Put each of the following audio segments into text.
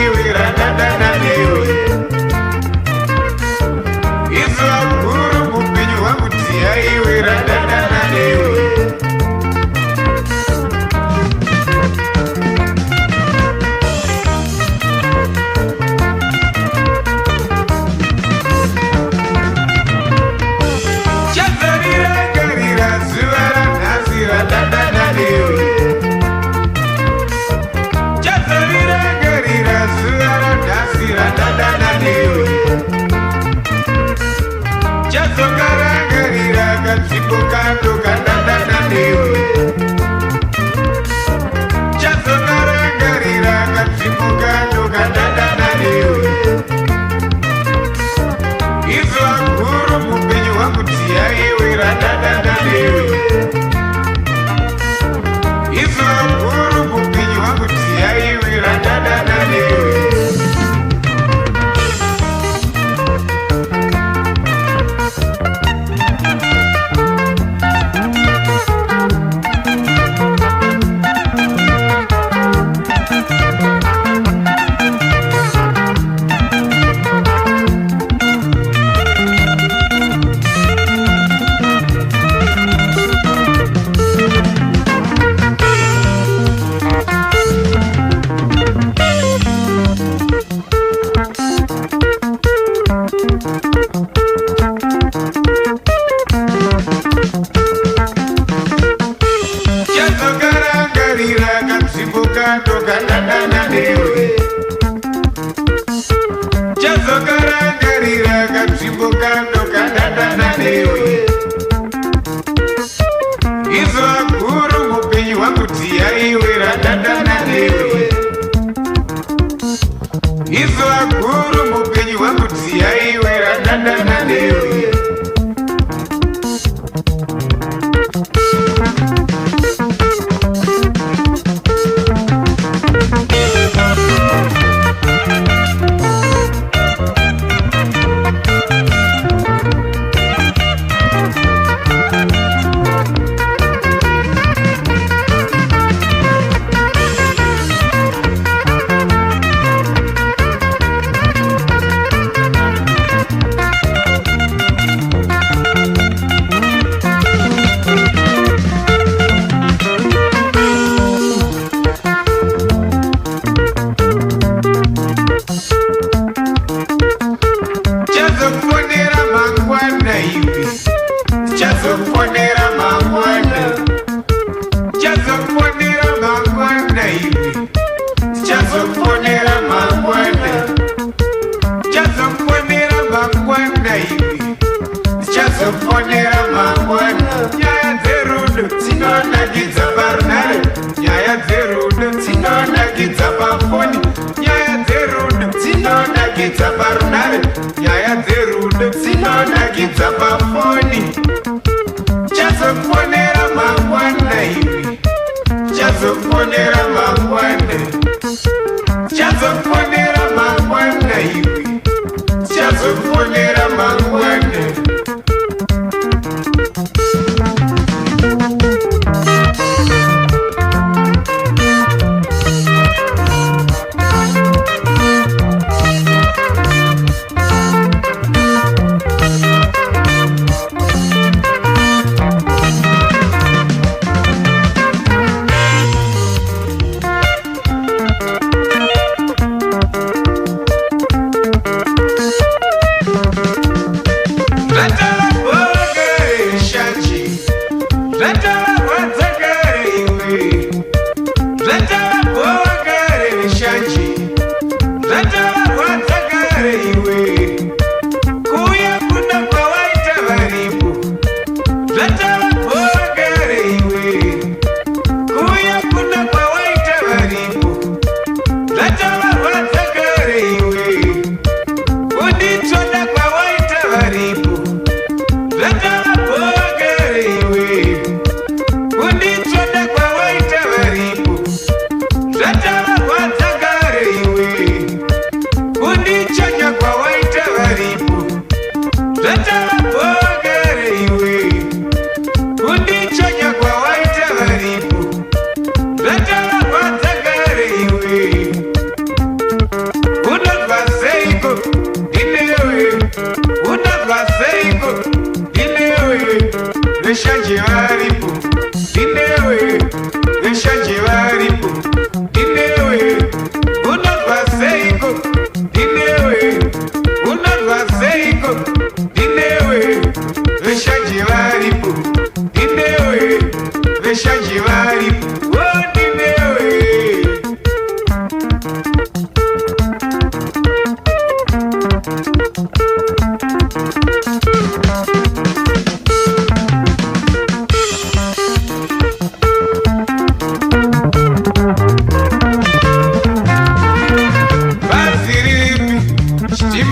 iwe radadana newe. Izuva guru mupenyu hwangu dziya iwe radadana newe.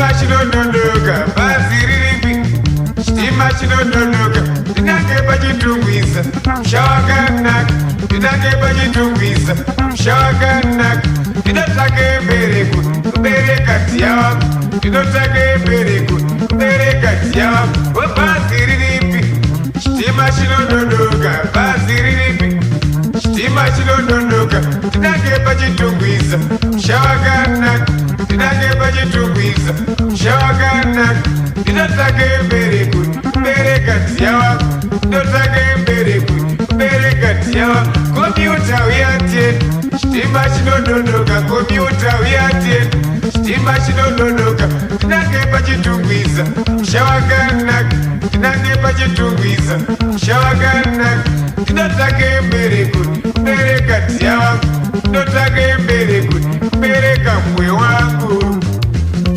Stima chinondonoka bhazi riripi. Stima chinondonoka ndinange pachitungwisa musha wakanaka. Ndinange pachitungwisa musha wakanaka. Ndinotsvake mbereko kubereka dziya wangu. Ndinotsvake mbereko kubereka dziya wangu. Bhazi riripi. Stima chinondonoka bhazi riripi. Stima chinondonoka ndinange pachitungwisa musha wakanaka. Ndinange pachitungwisa musha wakanaka. Ndinotsvake mbereko kubereka dziya wangu. Ndinotsvake mbereko kubereka dziya wangu. Kompyuta uyateni. Stima chinondonoka kompyuta uyateni. Stima chinondonoka ndinange pachitungwisa musha wakanaka. Ndinange pachitungwisa musha wakanaka. Ndinotsvake mbereko kubereka dziya wangu. Ndinotsvake mbereko kubereka mwe wangu.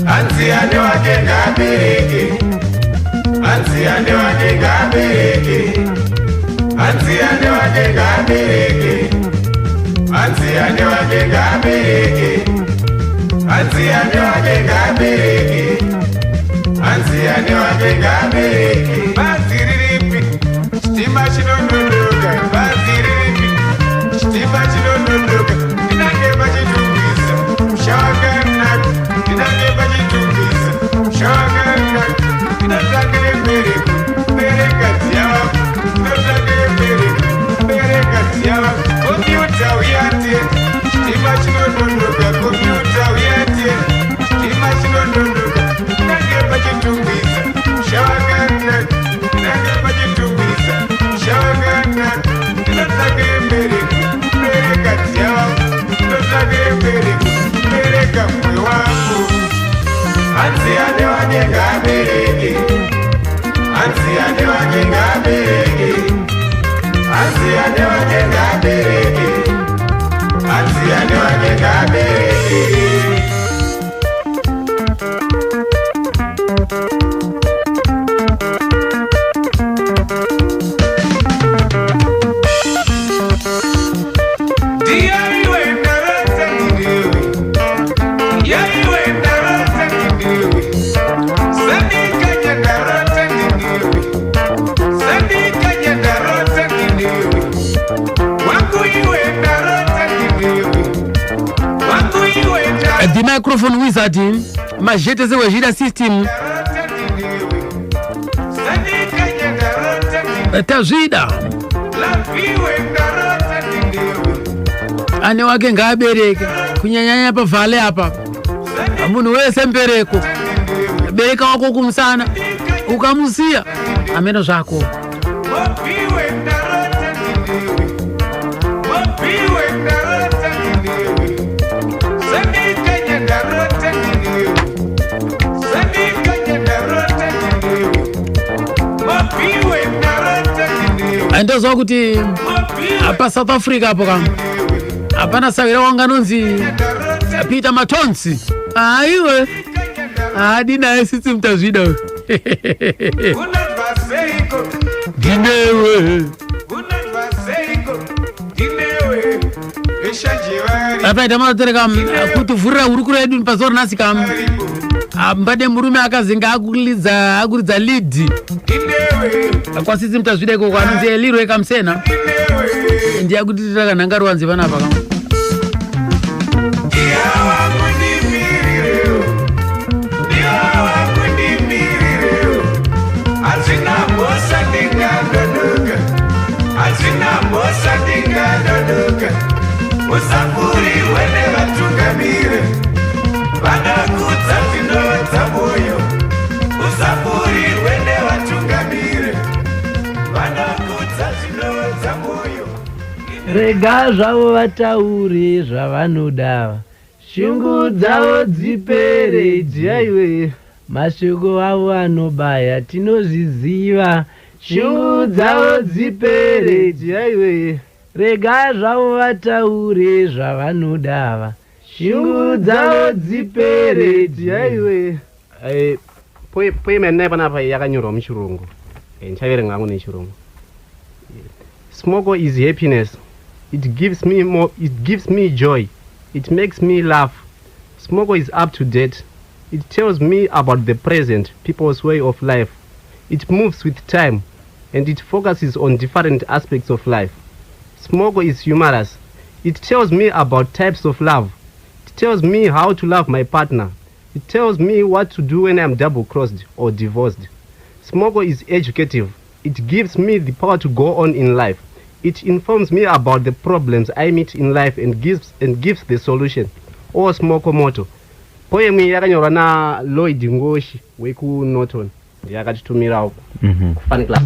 Hanzi ane wake ngabereke. Hanzi ane wake ngabereke. Hanzi ane wake ngabereke. Hanzi ane wake ngabereke. Hanzi ane wake ngabereke. Hanzi ane wake ngabereke. Bhazi riripi. Stima chinondonoka bhazi riripi. Stima chinondonoka ndinange pachitungwisa musha wakanaka. Ndinange pachitungwisa musha wakanaka. Ndinotsvake mbereko kubereka dziya wangu. Ndinotsvake mbereko kubereka dziya wangu. Kompyuta uyateni. Stima chinondonoka kompyuta uyateni. Stima chinondonoka ndinange pachitungwisa musha wakanaka. Ndinange pachitungwisa musha wakanaka. Ndinotsvake mbereko kubereka dziya wangu. Ndinotsvake mbereko kubereka mwe wangu. Hanzi ane wake ngabereke. Hanzi ane wake ngabereke. Hanzi ane wake ngabereke. Hanzi ane wake ngabereke. The microphone wizard majete zewejida system tazvida ane wake ngaabereke kunyanyanya pavhale apa. Munhu wese mbereko bereka wako kumusana ukamusiya ameno zvako. Ndozwa kuti apa South Africa apo kam apana sawira wanga nonzi Peter Matonsi. Aiwe adina sisi mtazvida. Ginewe apa ndamatereka kuti vhurira hurukuro yedu pazoro nasi kam mbade murume akazinga akuridza lead kwasisi mtazvida iko kwanonzi Elirwe Kamsena. Ndiya kuti titakanhanga ruwanzi panapa kam. Usafuri wene vatungamire vanakudza tinodza moyo. Usafuri wene vatungamire vanakudza tinodza moyo. Rega zvavo vataure zvavanoda, shungu dzavo dzipere. Jaiwe mashoko avo anobaya tinozviziva, shungu dzavo dzipere. Jaiwe rega zvavo vataure zvavanoda, shungu dzavo dzipere. Jaiwe poema yandinayo panapa yakanyorwa muchirungu, ndichaverenga hangu nechirungu. Smoko is happiness. It gives me joy. It makes me laugh. Smoko is up to date. It tells me about the present, people's way of life. It moves with time, and it focuses on different aspects of life. Smoko is humorous. It tells me about types of love. It tells me how to love my partner. It tells me what to do when I'm double-crossed or divorced. Smoko is educative. It gives me the power to go on in life. It informs me about the problems I meet in life and gives the solution. Or Smoko motto. Poem yakanyorwa na Lloyd Ngoshi weku Norton. Yakatitumira uko. Fan club.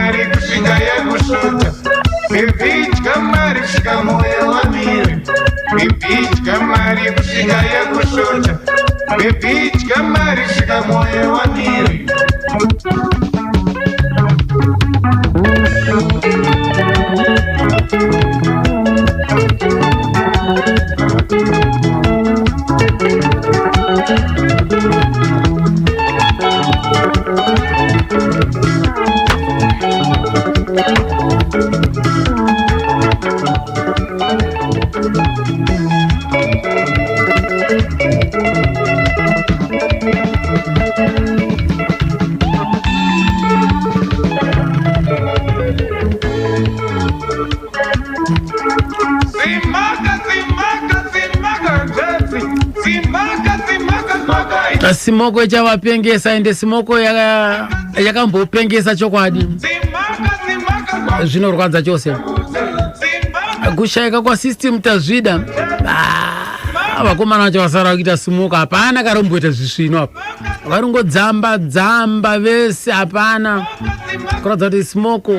mari kusvika yakusvuta. Bebidya mari kusvika moyo wamire. Bebidya mari kusvika yakusvuta. Bebidya mari kusvika moyo wamire. Simoko chavapengesa ende simoko yakambopengesa chokwadi. Zvinorwadza chose. Kushayika kwa system tazvida. Vakomana vacho vasara kuita simoko hapana karomboita zvisvino apa. Varingodzamba vese hapana. Kuratidza kuti simoko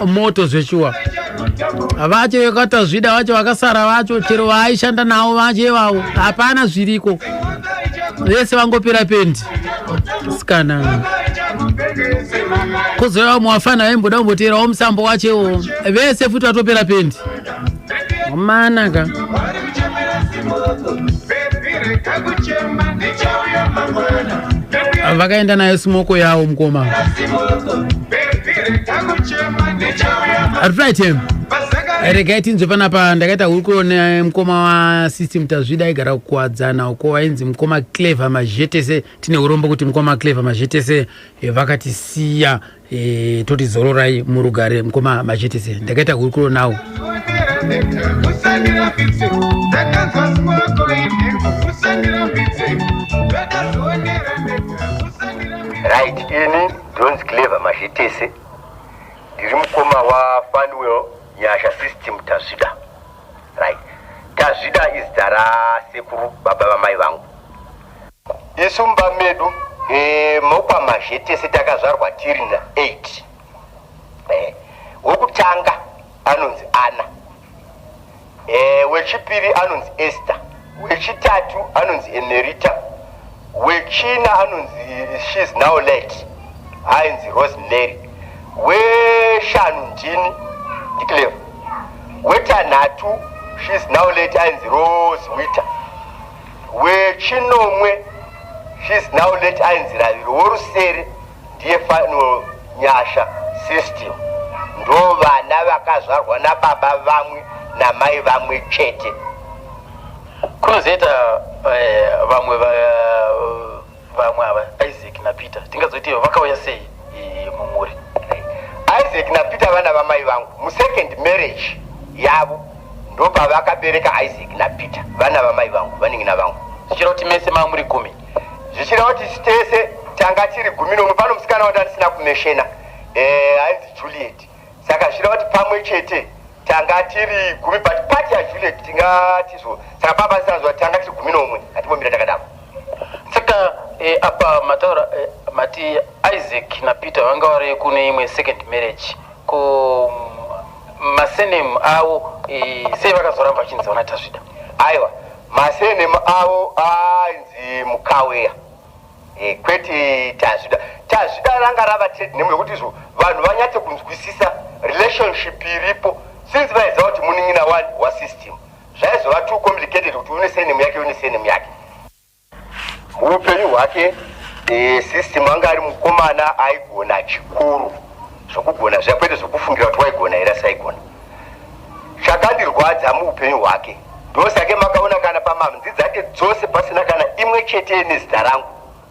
moto zveshuwa. Vacho vakatazvida vacho vakasara vacho chero vaishanda navo vacho ivavo hapana zviriko. Vese vangopera pendi sikana kuzova mwafana vaimboda kumboterawo musambo wachewo vese futi vatopera pendi manaka vakaenda nayo simoko yawo mukoma right. Regai tinzwe panapa ndakaita huriko nemukoma wa system tazvida aigara kukuwadzana uko wainzi mukoma Clever Majetese. Tine urombo kuti mukoma Clever Majetese vakatisiya toti zororai murugare mukoma Majetese. Ndakaita huriko nawo. Right, ini Jones Clever Majetese ndiri mukoma wa Fanwell Nyasha system tazvida. Right. Tazvida izita rasekuru baba vamai vangu. Isu mumba medu mukwa Majetese takazvarwa tiri na8. Wokutanga anonzi Ana. Wechipiri anonzi Esther. Wechitatu anonzi Emerita. Wechina anonzi she's now late. Ainzi Rosemary. Weshanu ndini Clever. Wetanhatu she's now late ainzi Rose Wita. Wechinomwe she's now late ainzi Raviro. Worusere ndiye Fanwell Nyasha system. Ndo vana vakazvarwa nababa vamwe namai vamwe chete. Kunozoita vamwe ava Isaac na Peter. Tingazoita vakauya sei mumuri? Isaac na Peter vana vamai vangu musecond marriage yavo ndo pavakabereka Isaac na Peter vana vamai vangu vaningina vangu. Zvichira kuti mese mamuri 10. Zvichira kuti tese tanga tiri 10. Pano musikana watatisina kumeshena ainzi Juliet. Saka zvichira kuti pamwe chete tanga tiri 10 but part ya Juliet tingatizo. Saka baba sanzwa tanga tiri 11 atibomira takadaro. Saka apa mataura mati Isaac na Peter vanga vari kune imwe second marriage ko masenem avo sei vakazoramba vachinzi vana Tazvida. Aiwa masenem avo ainzi Mukaweya kwete Tazvida. Tazvida ranga rava trade name yekuti izvo vanhu vanyatse kunzwisisa relationship iripo since vaiziva kuti muning'ina one wasystem zvaizova too complicated kuti une surname yake une surname yake. Muupenyu hwake system anga ari mukomana aigona chikuru zvokugona zvakwete zvokufungira kuti waigona here saigona. Chakandirwadza muupenyu hwake ndosake makaona kana pamamhunzi dzake dzose pasina kana imwe chete nezita rangu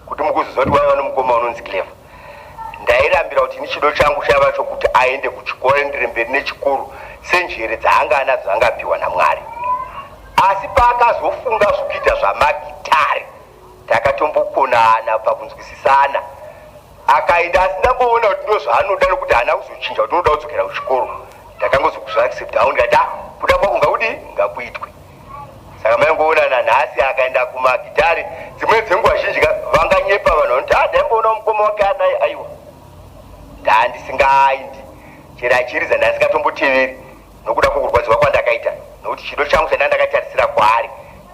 kuti mukuziva kuti waiva nomukoma unonzi Clever. Ndairambira kuti nichido changu chaiva chokuti aende kuchikoro endere mberi nechikuru senjere dzaanga anadzo angapiwa naMwari. Asi paakazofunga zvokuita zvamagitare takatombokonana pakunzwisisana. Akaenda asinamboona kuti ndo zvaanoda nokuti haana kuzochinja kuti unoda kudzokera kuchikoro. Ndakangozozviaccepta ndikati kuda kwako ngaudi ngakuitwe. Saka maingoonana nhasi akaenda kumagitare dzimwe dzenguva zhinji vanganyepa vanhu vanoti ndaimboona mukoma wake anaye aiwa. Ndandisingaindi chero achiridza ndasingatomboteveri nokuda kwokurwadziwa kwandakaita, nokuti chido changu chandandakatarisira kwaari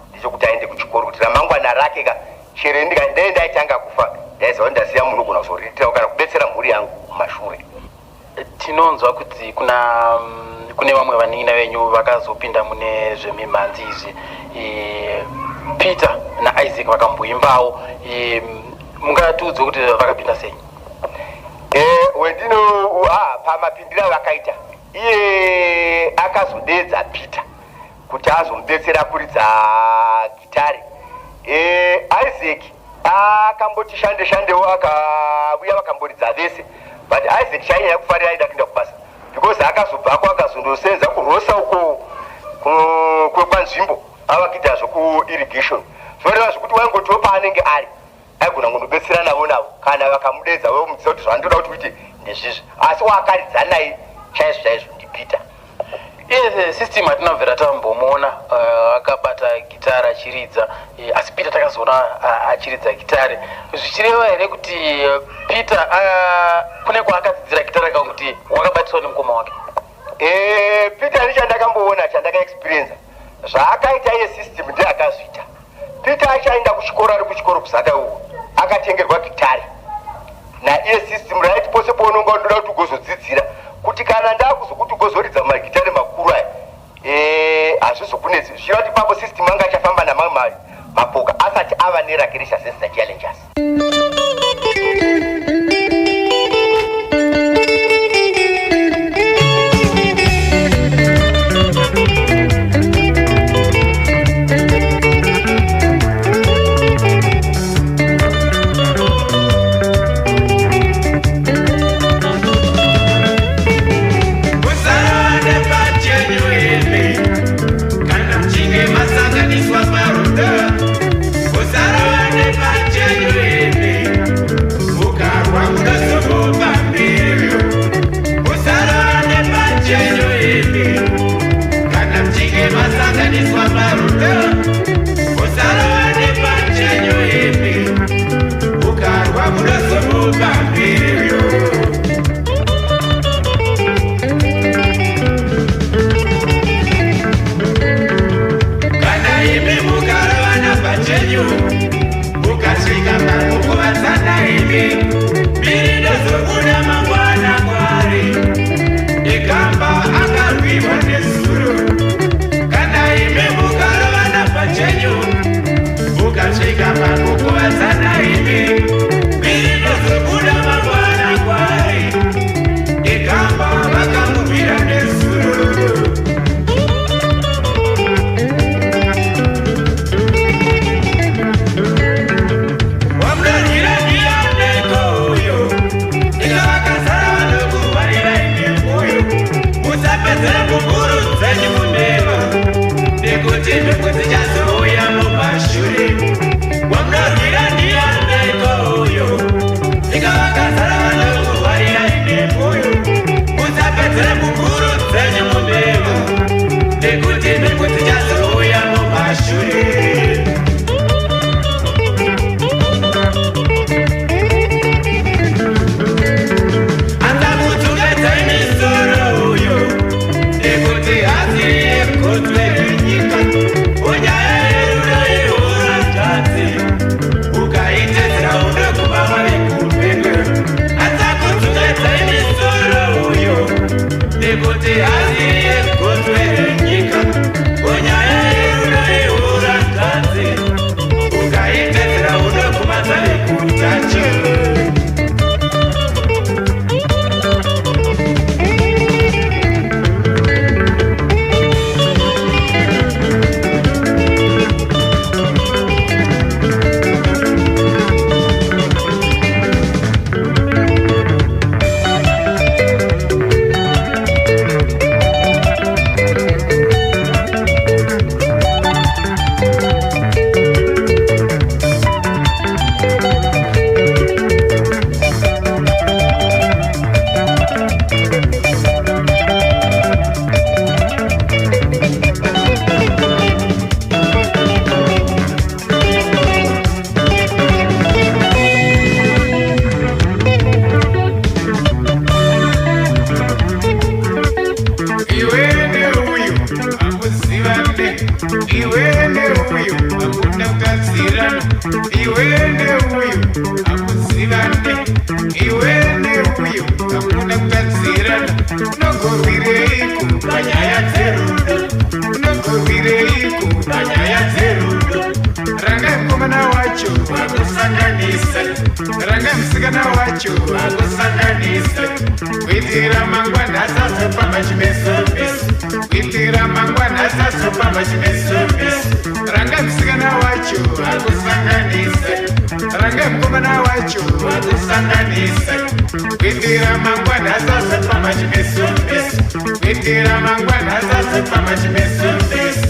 ndichokuti aende kuchikoro kuti ramangwana rake ka chero ndee ndaitanga kufa ndaiziva ndasiya munhu gona kuzoriritirawo kana kubetsera mhuri yangu kumashure. Tinonzwa kuti kune vamwe vanina venyu vakazopinda mune zvemimhanzi izvi, Peter naIsaac vakamboimbawo, mungatiudze kuti vakapinda sei? Wendino pamapindira vakaita, iye akazodedza Peter kuti azomubetsera kuridza gitari. Isaac akamboti shandewo akauya vakamboridza vese, but Isaac chainyanya kufarira aida kuenda kubasa because akazobvako akazondosenza kurosa uko kwanzvimbo avakuita zvokuirrigation, zvoreva zvokuti waingotiwo paanenge ari aigona kundobetsera navo kana vakamudedza vomudzisa kuti zvandoda kuti uite ndezvizvi, asi waakaridza naye chaizvo ndiPeter. Iye system atinobvera tambomuona akabata gitara achiridza, asi Peter takazoona achiridza gitari. Zvichireva here kuti Peter kune kwaakadzidzira gitara kana kuti wakabatiswa nemukoma wake? Peter nechandakamboona chandakaexperienza zvaakaita iye system ndeakazviita. Peter achaenda kuchikoro, ari kuchikoro kuzada uko akatengerwa gitari naiye system right pose paunonga unoda kuti ugozodzidzira kuti kana ndakuzokuti ugozoridza magitari makuru aya hazvizokunetsi zvichira kuti papo system anga achafamba namamwe mapoka asati ava nerake rechasensita challenges. iwe neuyu hakuna kutadzirana, iwe neuyu hakuzivane, iwe neuyu hakuna kutadzirana. Unogorwireiko panyaya dzerudo, unogorwireiko panyaya dzerudo. Ranga mukomana wacho wakusanganisa, ranga musikana wacho wakusanganisa, kuitira mangwana asazopamba chimesomeso, kuitira mangwana asazopamba chimesomeso. Ranga musikana wacho wakusanganisa, ranga mukomana wacho wakusanganisa, kuitira mangwana asazopamba chimesomeso, kuitira mangwana asazopamba chimesomeso.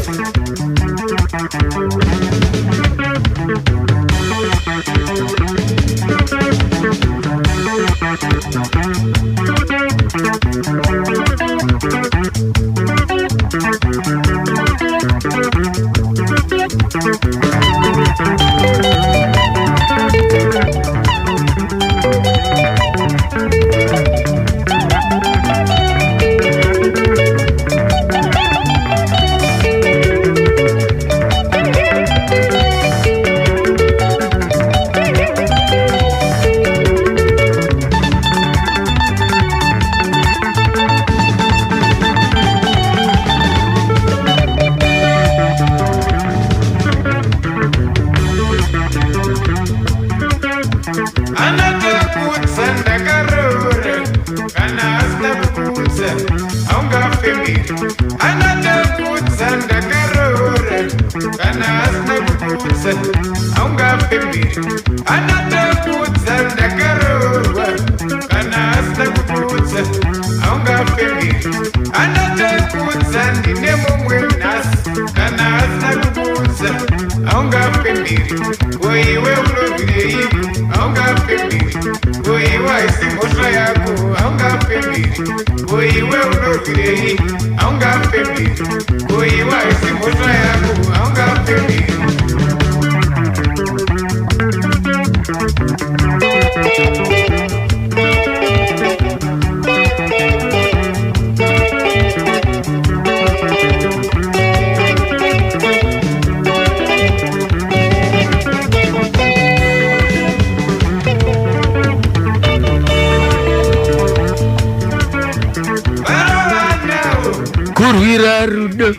kurwira rudo.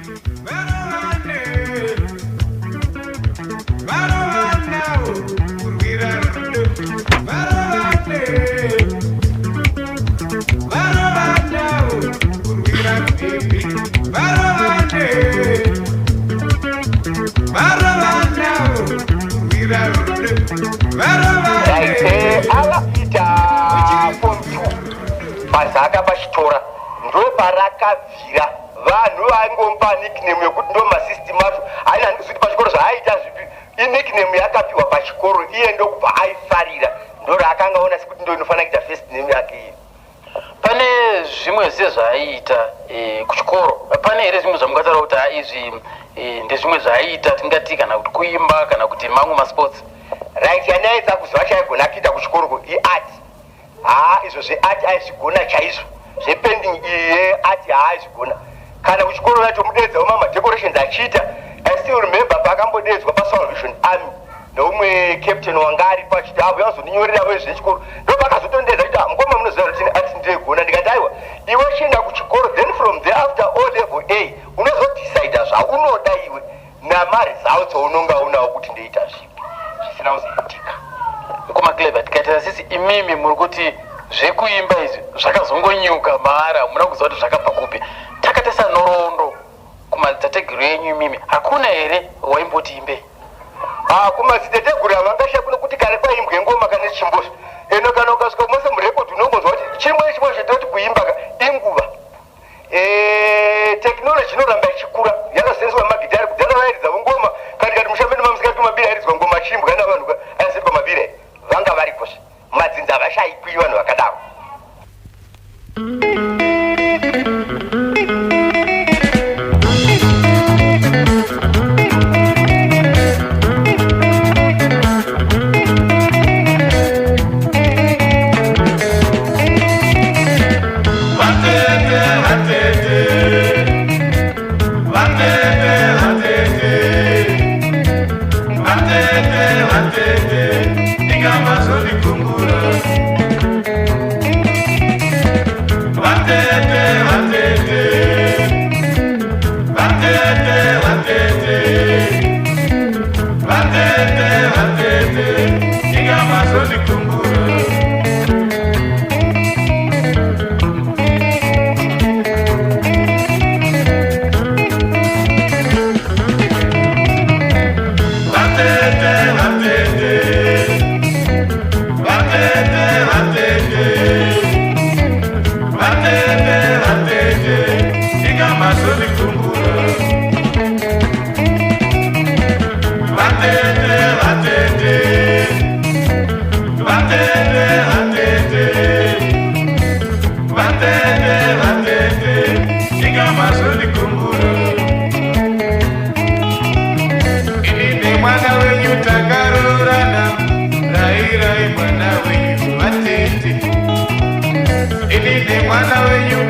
Pazaka pachitora ndo parakabvira vanhu vaingomupa nickname yekuti ndo masystem acho haina ndizviti pachikoro zvaaita zvipi inickname yakapiwa pachikoro iye ndokubva aifarira ndo raakanga ona sekuti ndo inofanira kuita first name yake iyi. Pane zvimwe zvezvaaiita kuchikoro, pane here zvimwe zvamungataura kuti izvi ndezvimwe zvaaita tingati kana kuti kuimba kana kuti mamwe masports? Right, yanaedza kuziva chaigona kuita kuchikoro iart. Izvo zveart aizvigona chaizvo, zvepending iye art haaizvigona. Kana kuchikoro vacho mudedzawo mamadecorations achiita. I still remember pakambodedzwa paSalvation Army noumwe captain wanga aripo achiti yazondinyorera vezvechikoro ndo pakazotondedza kuti mukoma munoziva kuti art ndeigona. Ndikati aiwa iwe chienda kuchikoro, then from there after O level A unozodecida zvaunoda iwe namari zawo dzaunonga unawo kuti ndeita zvipi zvisina kuzoitika. Kumakleba tikaita sisi imimi muri kuti zvekuimba izvi zvakazongonyuka mara muna kuziva kuti zvakabva kupi. Takatesa nhoroondo kumadzitateguru enyu imimi, hakuna here waimboti imbe? Kumadzitateguru avangasha kuno kuti kare kwaimbwe ngoma kana chimbozvo eno kana ukasvika kumose murekodhi unongonzwa kuti chimwe chimwe chete kuti kuimba inguva. Technology inoramba ichikura yakasenzeswa magitari kudhara vairidza ngoma kana kati mushambeni mamusikati mabira airizwa ngoma chimbwa navanhu aisirwa mabira vanga varikosha madzinza avashaikwi vanhu vakadaro. Vatete, vatete, vatete, vatete.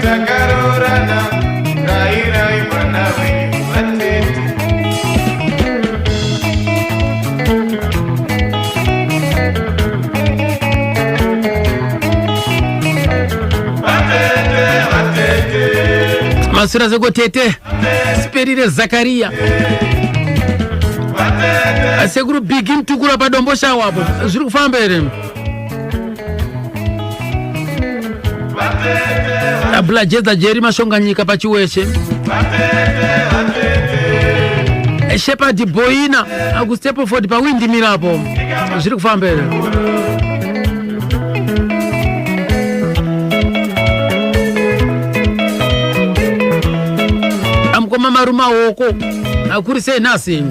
takarorana rairai mwana wenyu vatete masura sekotete Sperire Zakaria asekuru bigi mtukura padombo shawapo zviri kufamba ere abulajeza Jerry Mashonganyika pachiweshe Shepherd Boyina akuStepford pa Windmirapo zviri kufamba ere amkoma maruma hoko akuri sei nasi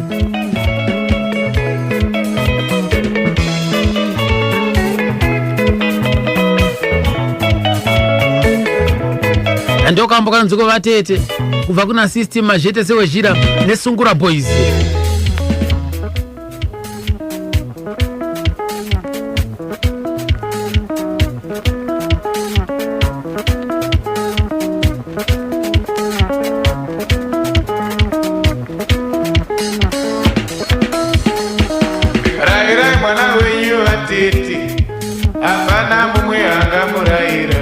ndokambo kanziko vatete kubva kuna system Majete sewezhira neSungura Boys rairai mwana wenyu vatete hapana mumwe angamuraira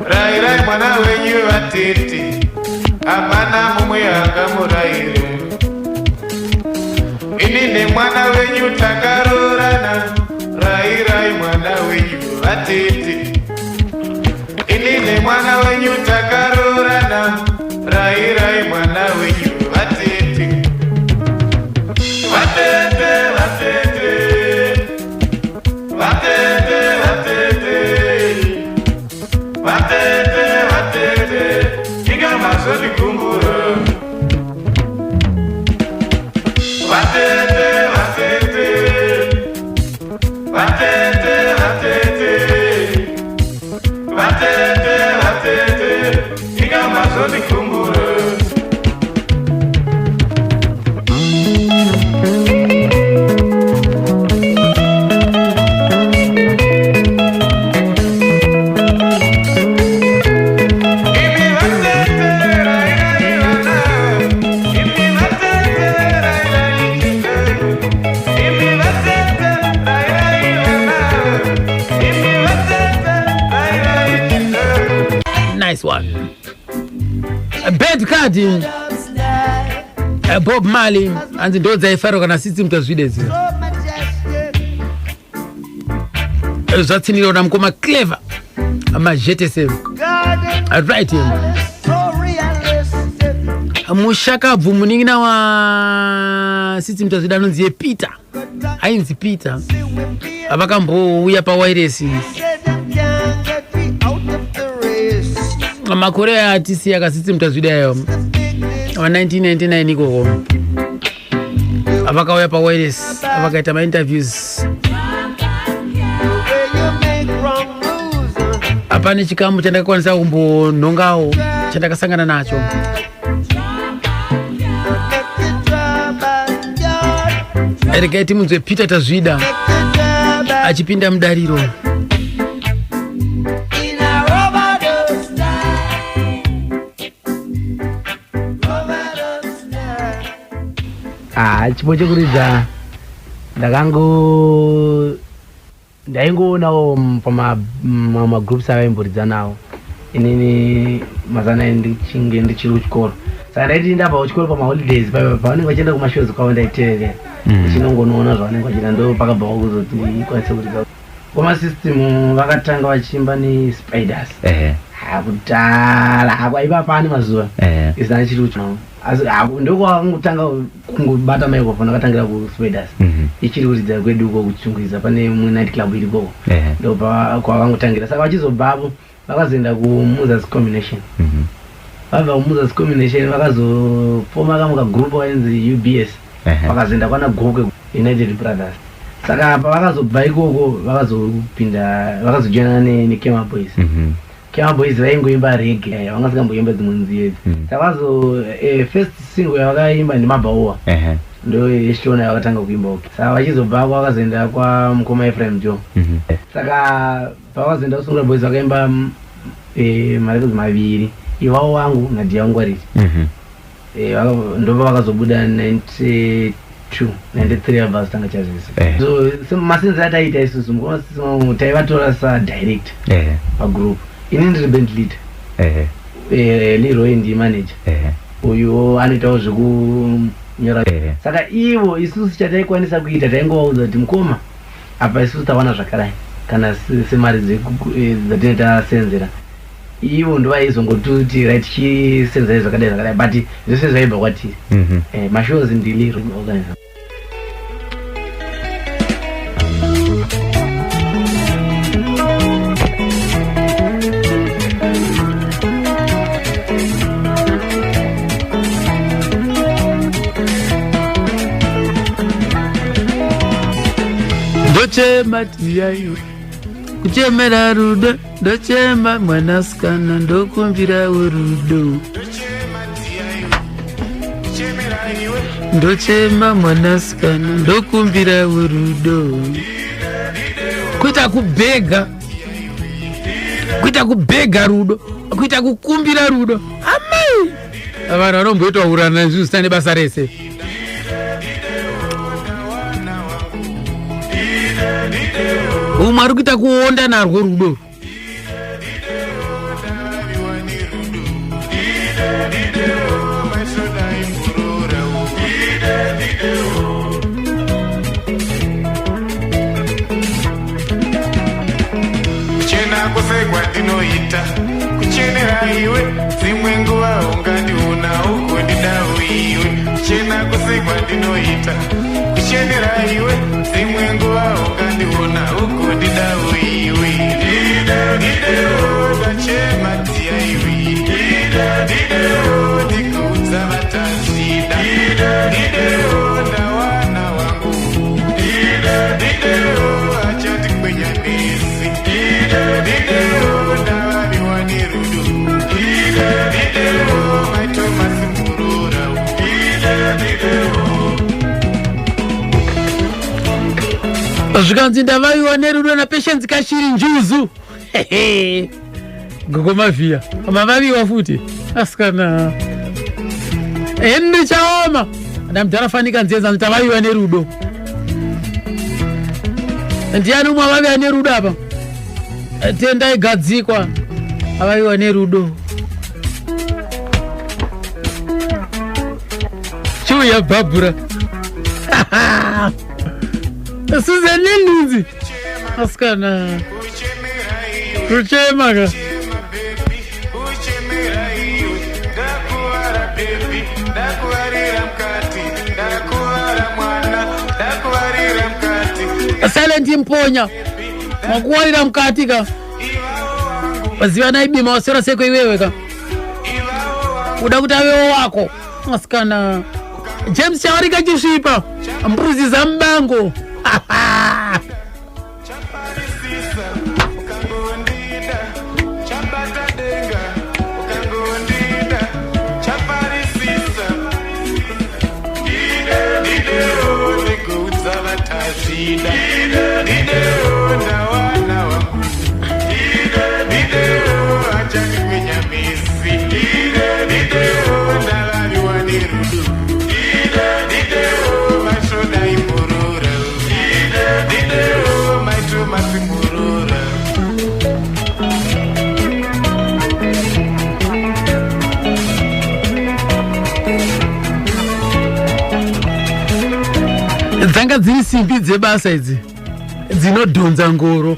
rairai mwana wenyu vatete hapana mumwe angamuraira inini mwana wenyu takarorana rairai mwana wenyu vatete inini mwana wenyu takarorana rairai mwana wenyu vatete vatete vatete vatete vatete vatete vatete ingamazoni kumbura vatete vatete vatete vatete vatete vatete ingamazoni kumbura nice one bad card Bob Marley and ndo dzaifaro kana system tazvidezi zvatsiniro namkoma clever Majete se right him mushakabvu muningina wa system tazvida anonzi Peter ainzi Peter avakambouya pawairesi makore atisi yakasitsi mutazvidayo wa 1999 ikoko avakauya pawireless avakaita mainterviews apane chikamu chandakakwanisa kumbonhongawo chandakasangana nacho regaiti munzwe Peter Tazvida achipinda mudariro chipo chekuridza ndaingoonawo pamagroups avaimboridza nawo inini mazana ndichinge ndichiri kuchikoro saka ndaiti ndabva kuchikoro pamaholidays pavanenge vachienda kumashows kwavo ndaitererera ndichinongonoona zvavanenge vachiita ndo pakabvawo kuzoti ikwanise kuridza komasystem vakatanga vachiimba neSpiders kudhara aiva pane mazuva izina chiri kuchikoro asi ndokwakangotanga kungobata microphone akatangira kuSpiders ichiri kuridza kwedu uko kuchungwiza pane mwe night club irikoko ndo kwakangotangira saka vachizobvapo vakazoenda kuMusers Combination vabva kuMusers Combination vakazofoma kamwe kagroup kainzi UBS vakazoenda kwana Gokwe United Brothers saka pavakazobva ikoko vakazojoinana neKema Boys Kema Boys vaingoimba reggae vangasingamboimba dzimwe nziyo saka first single yavakaimba neMabaua ndo yechitona yakatanga kuimba saka vachizobvako vakazoenda kwamukoma Ephraim Joe saka pavakazoenda kuSungura Boys vakaimba marecords maviri iwao wangu na Diangwariri ndova vakazobuda 92 93 abva tanga chazvese so masenzi ataita isusu taivatora direct pagroup ini ndiri band leader Leroy ndi manager uyu anoitawo zvekunyora saka ivo isusu chataikwanisa kuita taingovaudza kuti mukoma apa isusu tawana zvakarai kana semari dzatine tasenzera ivo ndovaizongotuti right chisenzai zvakadai but zvese zvaibva kwatiri mashows ndili organizer ndochema tiyayo kuchemera rudo ndochema mwanasikana ndokumbirawo rudo ndochema mwanasikana ndokumbirawo rudo kuita kubhega rudo kuita kukumbira rudo amai vanhu vanomboitaurana izvi zvisina nebasa rese umwe ari kuita kuonda narwo rudo kuchena kwose kwandinoita kuchenera iwe dzimwe nguva ungandiona ugondidawo iwe kuchena kwose kwandinoita kuchenera iwe dzimwe nguva ungandiona ugondidawo iwe ndachema tiyaiwi ndikuudza vatazvida ndawana wangu achatikwenya nesi ndavaviwa nerudo maitomasimurora zvikanzi ndavaviwa nerudo napatience kashiri njuzu gogomavhiya mavaviwa futi asikana henry chaoma ndamudhara fanika nzenza nditavaviwa nerudo ndiani umwe avaviwa nerudo apa tenda igadzikwa avaviwa nerudo chiuya bhabhura Susan Lindsay asikana kuchemaka silent imponya makuwarira mukati ka waziva naibima wasera seko iwewe ka uda kuti avewo wako asikana James chawarika chisvipa mbuzi za mbango dzanga dziri simbi dzebasa idzi dzinodhonza ngoro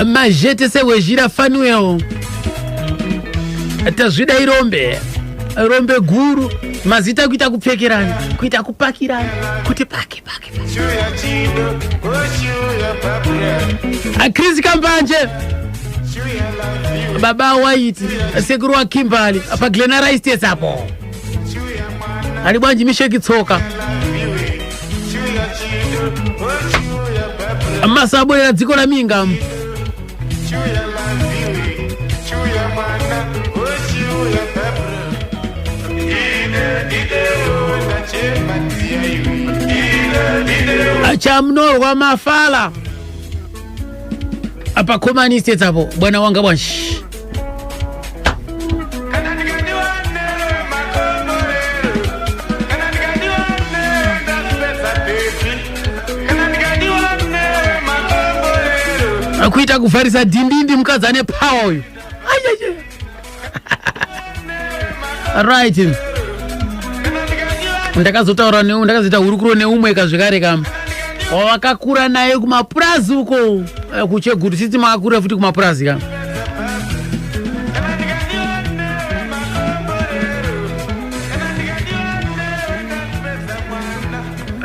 majete sewezhira Fanuel tazvida irombe guru mazita kuita kupfekerana kuita kupakirana kuti pake Chris Kambanje baba waiti sekuru wa Kimbali apa Glenara Estates apo ali bwanji misheki tsoka amasabo ya dziko la Minga Ida Chamnorwa mafala apa communist hapo bwana wanga bwanshi. Akuita kufarisa dindindi mukadzane power uyu. Right. Ndakazotaura newe ndakazita hurukuro neumwe kazvikare kama. Wakakura naye kumapurazi uko kuchegutu sisi makakura futi kumapurazi kama.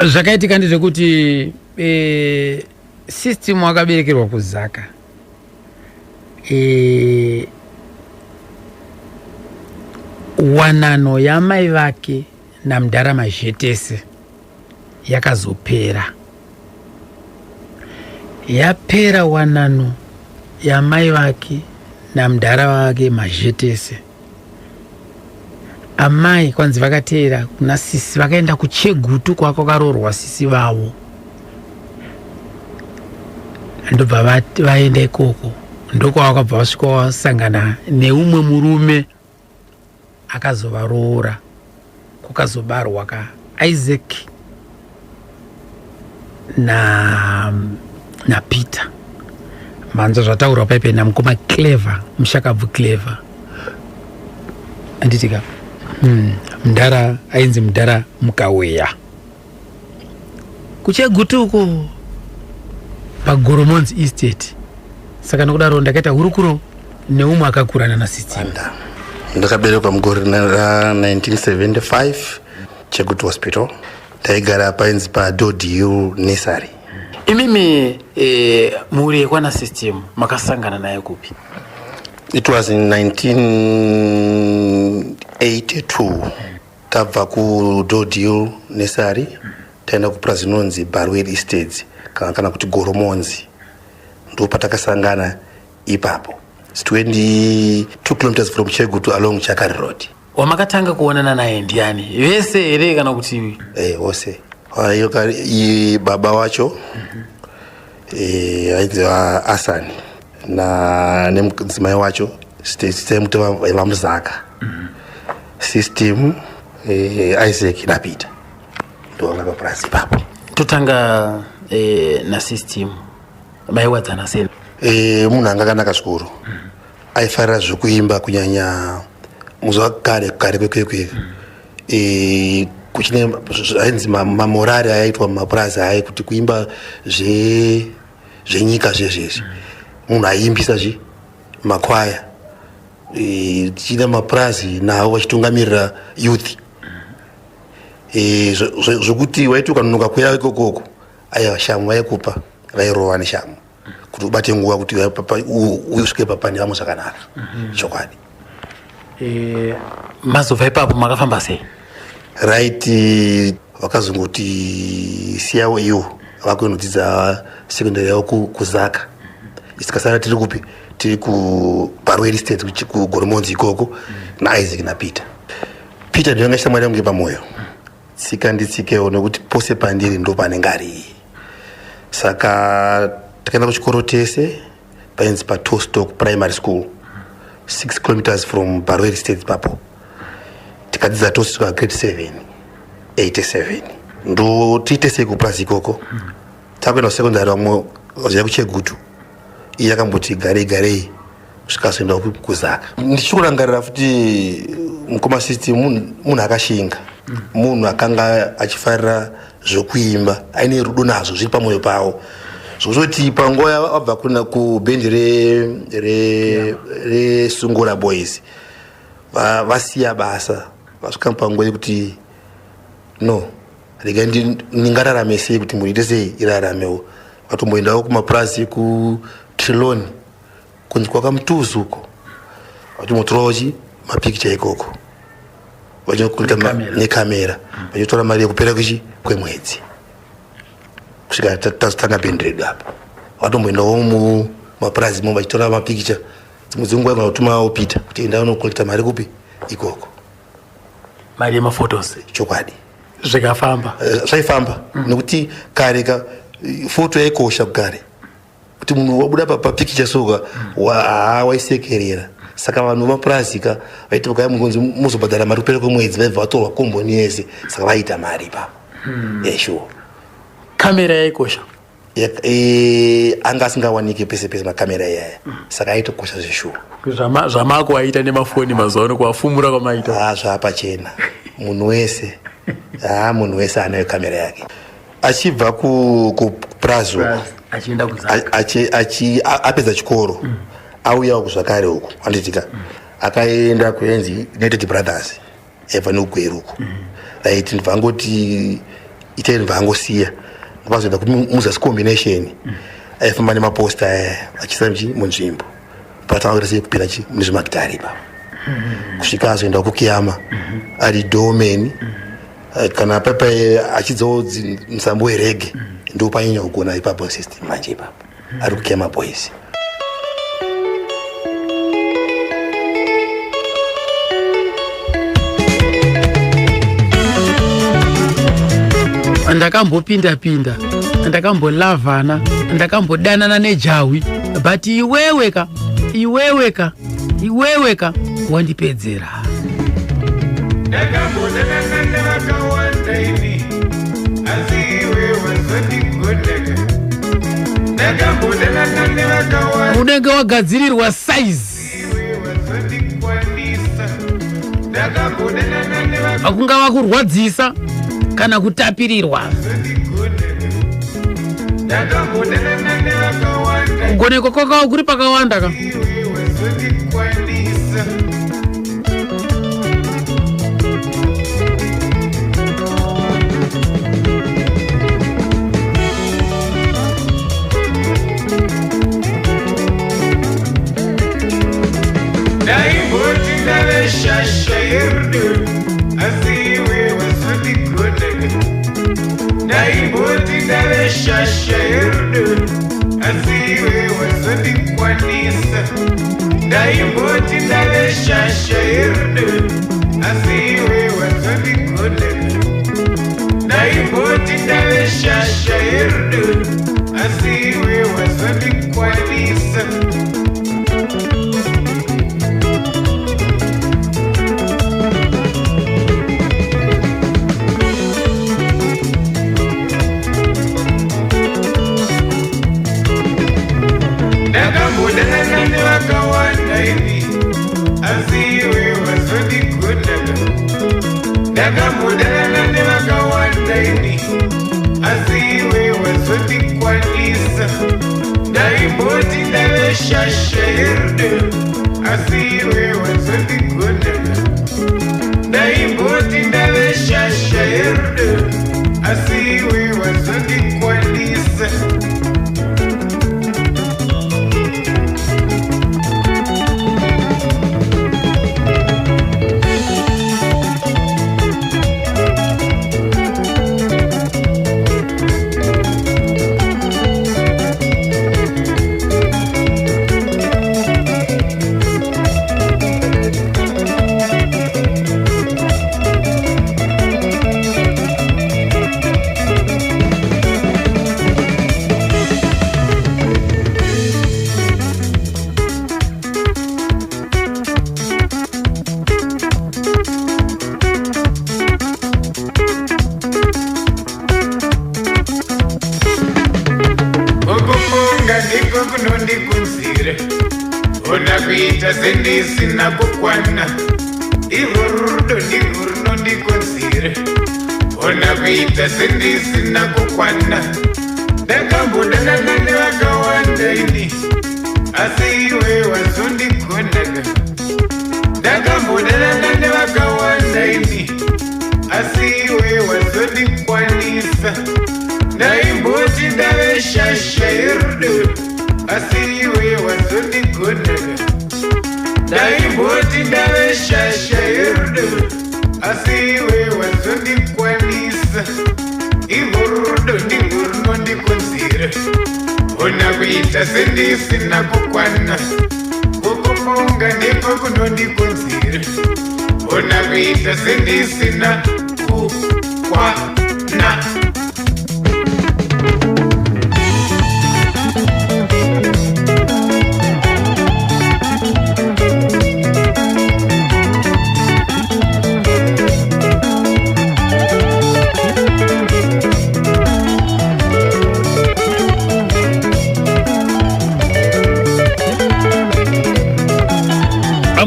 Zvakaitika ndezvekuti system wakaberekerwa kuzaka. Wanano yamai vake namdara mazhetese yakazopera. Yapera wanano yamai vake namdara vake mazhetese. Amai kwanzi vakatera kuna sisi vakaenda kuchegutu kwakaroorwa sisi vavo. Ndobva vaenda ikoko ndoko vakabva vasvika vasangana neumwe murume akazovaroora kukazobarwa ka Isaac na Peter. Manzo zvataurwa paipe namukoma Clever, mushakabvu Clever. Anditika mudhara ainzi mudhara mukaweya kuchegutuko paGoromonzi estate. Saka nokudaro ndakaita hurukuro neumwe akakurana nasitsima. Ndakaberekwa mugore ra 1975 Chegutu Hospital. Ndaigara painzi paDodhill Nursery. Imimi muri kwana system makasangana naye kupi? It was in 1982. Tabva kuDodhill Nursery taenda kupurazi inonzi Barwell Estates kana kuti Goromonzi. Ndo patakasangana ipapo. It's 22 kilometers from Chegutu along Chakari Road. Wamakatanga kuonana naye ndiani? Vese ere kana kuti? Wose. Baba wacho ainzi Hassan na nemudzimai wacho sitemuteva vamuzaka. System Isaac na Peter. Ndo vakapurazi ipapo. Totanga na system maiwadzana sei? Munhu anga akanaka zvikuru. Aifarira zvekuimba kunyanya muzwa kare kwekwe. Kuchine ainzi mamorari aiitwa mumapurazi ai kuti kuimba zvenyika zvezvezvi. Munhu aiimbisa makwaya. Tichina mapurazi nawo vachitungamirira youth. Zvokuti waiti ukanonoka kuya ikokoko aiwa shamu vaikupa vairova neshamu kuti ubate nguva kuti usvike papani vamwe zvakanaka. Chokwadi. Mazobva ipapo makafamba sei? Right, vakazongoti siyawo iwo vakunodzidza secondary yavo kuzaka. Isikasara tiri kupi? Tiri kuBarwell Estate kuGoromonzi ikoko na Isaac na Peter. Peter ndiyo ngashita mwari yangu pamoyo. Tsika nditsikewo nokuti pose pandiri ndo panenge ari. Saka takaenda kuchikoro tese painzi paTostock Primary School 6 kilometers from Barwell Estate papo. Tikadzidza tose kusvika grade 7 87. Ndo tiitese kupurazi ikoko. Takuenda kusekondari vamwe vaziva kuChegutu. Iye yakamboti garei kusvika soenda kuzaka. Ndichikurangarira futi mukoma system munhu akashinga. Munhu akanga achifarira zvokuimba aine rudo nazvo zviri pamwoyo pawo. Zvozoti panguva wabva kuna kubhendi reSungura Boys vasiya basa vasvika panguva yekuti no rega ndingararame sei kuti muite sei iraramewo. Vatomboendawo kumapurazi kuTriloni kunzi kwakamutuzuko vachimotorawo mapikicha ikoko vachinokuita nekamera vachitora mari yekupera kwemwedzi kusvika tazotanga bhendi redu apa. Vatomboendawo mumapurazi mo vachitora mapikicha dzimwe dzenguva vanotumawo Peter kuti enda unokolekta mari kupi ikoko. Mari yemafotos. Chokwadi. zvikafamba zvaifamba nekuti kare ka foto yaikosha kugare kuti munhu wabuda papikicha soka waisekerera saka vanhu vamapurasika vaiti vakaya mungonzi muzobhadhara mari kupera kwemwedzi vaibva vatorwa komboni yese saka vaita mari ipapo sure kamera yaikosha anga asingawanike pese pese makamera iyaya saka aitokosha zveshuwa zvamako aita nemafoni mazuva ano kuwafumura kwamaita zvapachena munhu wese anayo kamera yake achibva kuprazo achienda kuzaka apedza chikoro auyawo kuzvakare uku anditika akaenda kuenzi United Brothers ebva nekugweru uku right ndivangoti itai ndivangosiya vazoenda kumuzasi combination aifamba nemaposta achisa munzvimbo patanga kuti kupinda muzvimakitari ipapo kusvika azoenda kukiyama ari domain kana papa achidzawo musambo werege ndo panyanya kugona ipapo system manje ipapo ari kukiyama boys ndakambopinda ndakambolavana ndakambodanana nejawi but iweweka wandipedzera ndakambodanana nevakawanda ini asi iwe wazondigoneka ndakambodanana nevakawanda unenge wagadzirirwa size iwe wazondikwanisa ndakambodanana nevakawanda akungava kurwadzisa kana kutapirirwa kugoneko kwakawo kuri pakawanda ka ndaimboti ndaveshasha yerudo asi iwe wazondigoneka ndaimboti ndaveshasha yerudo asi iwe wazondikwanisa ndaimboti ndaveshasha yerudo asi iwe wazondigoneka ndaimboti ndaveshasha yerudo asi iwe wazondikwanisa ndakambodanana nevakawanda ini asi iwe wazondigoneka ndakambodanana nevakawanda ini asi iwe wazondikwanisa ndaimboti ndaveshasha yerudo asi iwe wazondigoneka ndaimboti ndaveshasha yerudo asi iwe wazondikwanisa kunondikunzire ona kuita sendisina kukwana irwo rudo ndirwo runondikunzire ona kuita sendisina kukwana ndakambodanana nevakawanda ini asi iwe wazondigoneka ndakambodanana nevakawanda ini asi iwe wazondikwanisa ndaimboti ndaveshasha yerudo asi iwe wazondigoneka ndaimboti ndaveshasha yerudo asi iwe wazondikwanisa irwo rudo ndirwo runondikunzira ona kuita sendisina kukwana kukufunga ndiko kunondikunzira ona kuita sendisina kukwana.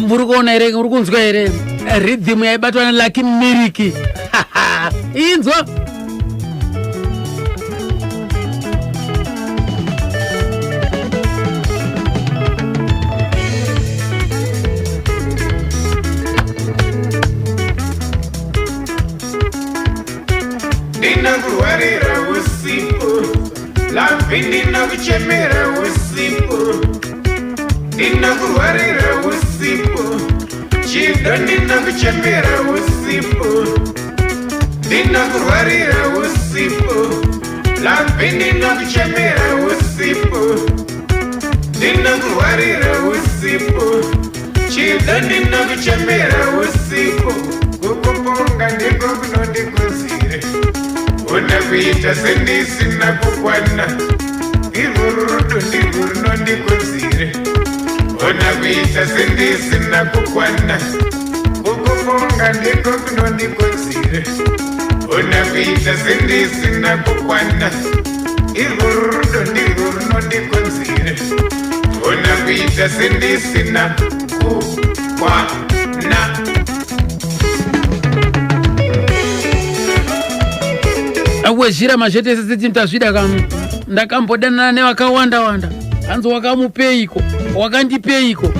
Muri kuona here, muri kunzwa here rhythm yaibatwa naLucky Miriki. Inzwa Ndinakurwarira usiku, lapi ndinakuchemera usiku. Ndinakurwarira usiku, chido ndinakuchemera usiku. Ndinakurwarira usiku, lapi ndinakuchemera usiku. Ndinakurwarira usiku, chido ndinakuchemera usiku. Kukuponga ndiko kunondikuzire, unakuita sendisina kukwana. Ivururudu ndiko runondikuzire, unakuita sendisina kukwana. Kukuponga ndiko kunondikuzire, unakuita sendisina kukwana. Ivururudu ndiko runondikuzire, unakuita sendisina kukwana. awezhira mazvete sese mtazvida kam ndakambodanana nevakawanda wanda hanzi wakamupeiko wakandipeiko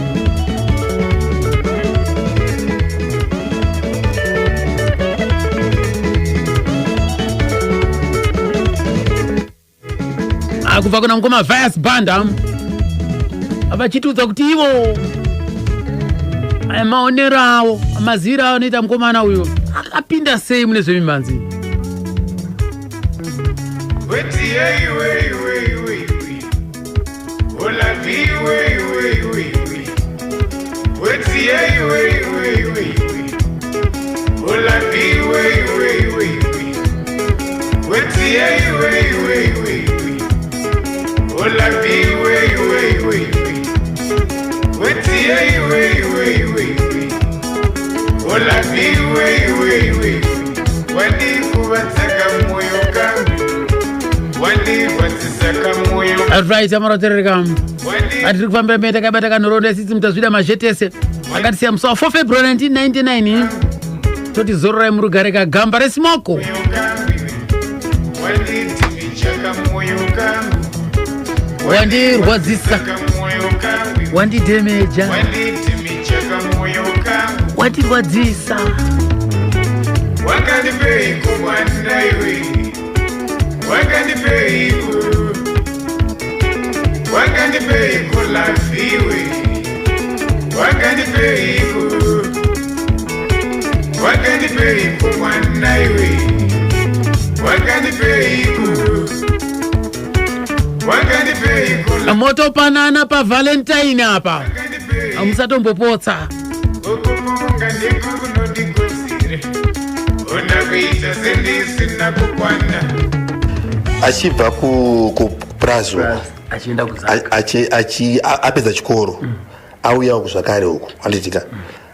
akubva kuna ngoma Vice Band vachitiudza kuti ivo maonero avo maziviro avo anoita mukomana uyo akapinda sei mune zvemimhanzi. Wait, yeah, wait. Hola, wait. Wait, yeah, wait. Hola, wait. Wait, yeah, wait. Hola, wait. Wait, yeah, wait. Hola, wait. Wadi kuvataka moyo kangu. Right, amarotereka atiri kufambira mberi takabata kanhoroondo sisi mutazvida mazvetese akatisiya musi wa 4 February 1999 toti zororai murugare kagamba resimoko wandirwadzisa wandidhemeja wandirwadzisa wakandipeiko mwana iwe wakandipeiko lafiwe wakandipeiko mwana iwe wakandipeiko motopanana pavalentine apa amusatombopotsa ukumunga ndiko kunondikozire unakuita sendisina kukwana. Achibva kuprazo apedza chikoro auyawo kuzvakare uku anditika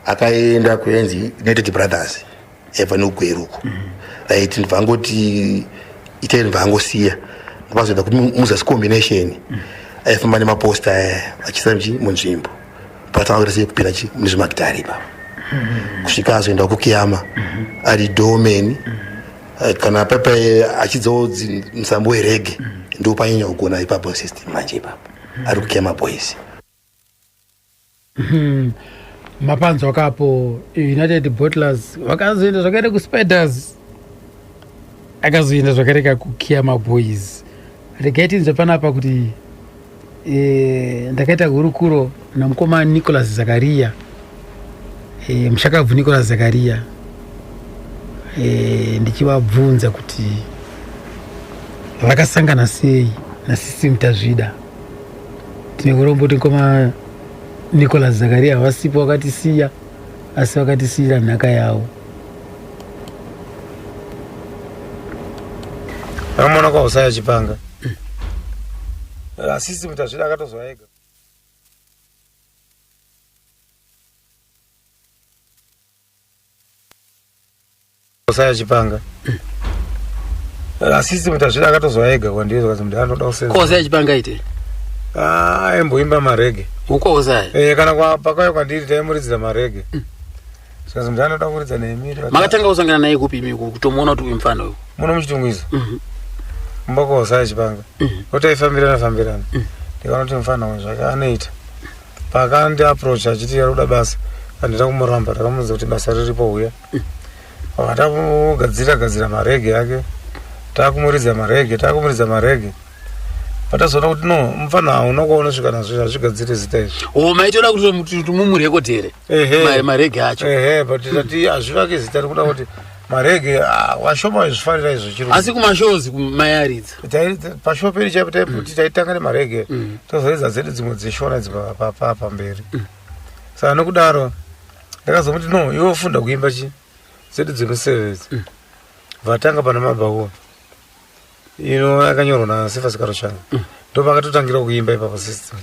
akaenda kuenzi United Brothers ebva nogweru uku right ndivangoti itai ndivangosiya ndvazoenda kumuzasi combination aifamba nemaposta achisa munzvimbo patavakuresei kupinda munezvemakitari ipapo kusvika azoenda kukiyama ari domen kana pepa achidzawo musambo werege ndo panyanya kugona ipapo system manje ipapo ari kukiyama boys. mapanzwa kapo United Bottlers vakazoenda zvakaita kuSpiders akazoenda zvakaita kukiyama boys. Regaitinzve panapa kuti ndakaita hurukuro namukoma Nicholas Zakaria mushakabvu Nicholas Zakaria ndichivabvunza kuti vakasangana sei nasisi mutazvida. Tine kuromboti mukoma Nicholas Zakaria havasipo vakatisiya asi vakatisiyira nhaka yavo. akamona kwa Hosea Chipanga asisi mutazvida akatozwa ega Hosea Chipanga asisi mutazvida akatozwa ega kwandizvo kazi mndu anoda kusenza Hosea Chipanga ite aimboimba marege uko Hosea kana kwa pakauya kwandiri taimuridzira marege saka mndu anoda kuridza neemiri makatanga kusangana naye kupi imi kutomuona kuti mfano uyu muno muchitungwiza mbako Hosea Chipanga otaifambirana ndikaona kuti mfano zvake anoita pakandi approach achiti ari kuda basa andida kumuramba takamudza kuti basa riripo uya takugadzira marege yake takumuridza marege patazoona kuti no mfano hauna kuona svika nazvo azvigadzire zita izvi maitoda kuti mumurekodhere marege acho but tati hazvivake zita rikuda kuti marege washoma izvifanira izvo chiro asi kumashows mayaridza pashow peri chaipo taiputi taitanga nemarege tozoedza dzedu dzimwe dzishona dzimwe pamberi saka nokudaro ndakazomuti no iwe funda kuimba chi dzedu dzemusevedzi vatanga pana mabhaua ino akanyorwa naSifa Sikarushanga ndopakatotangira kuimba ipapo system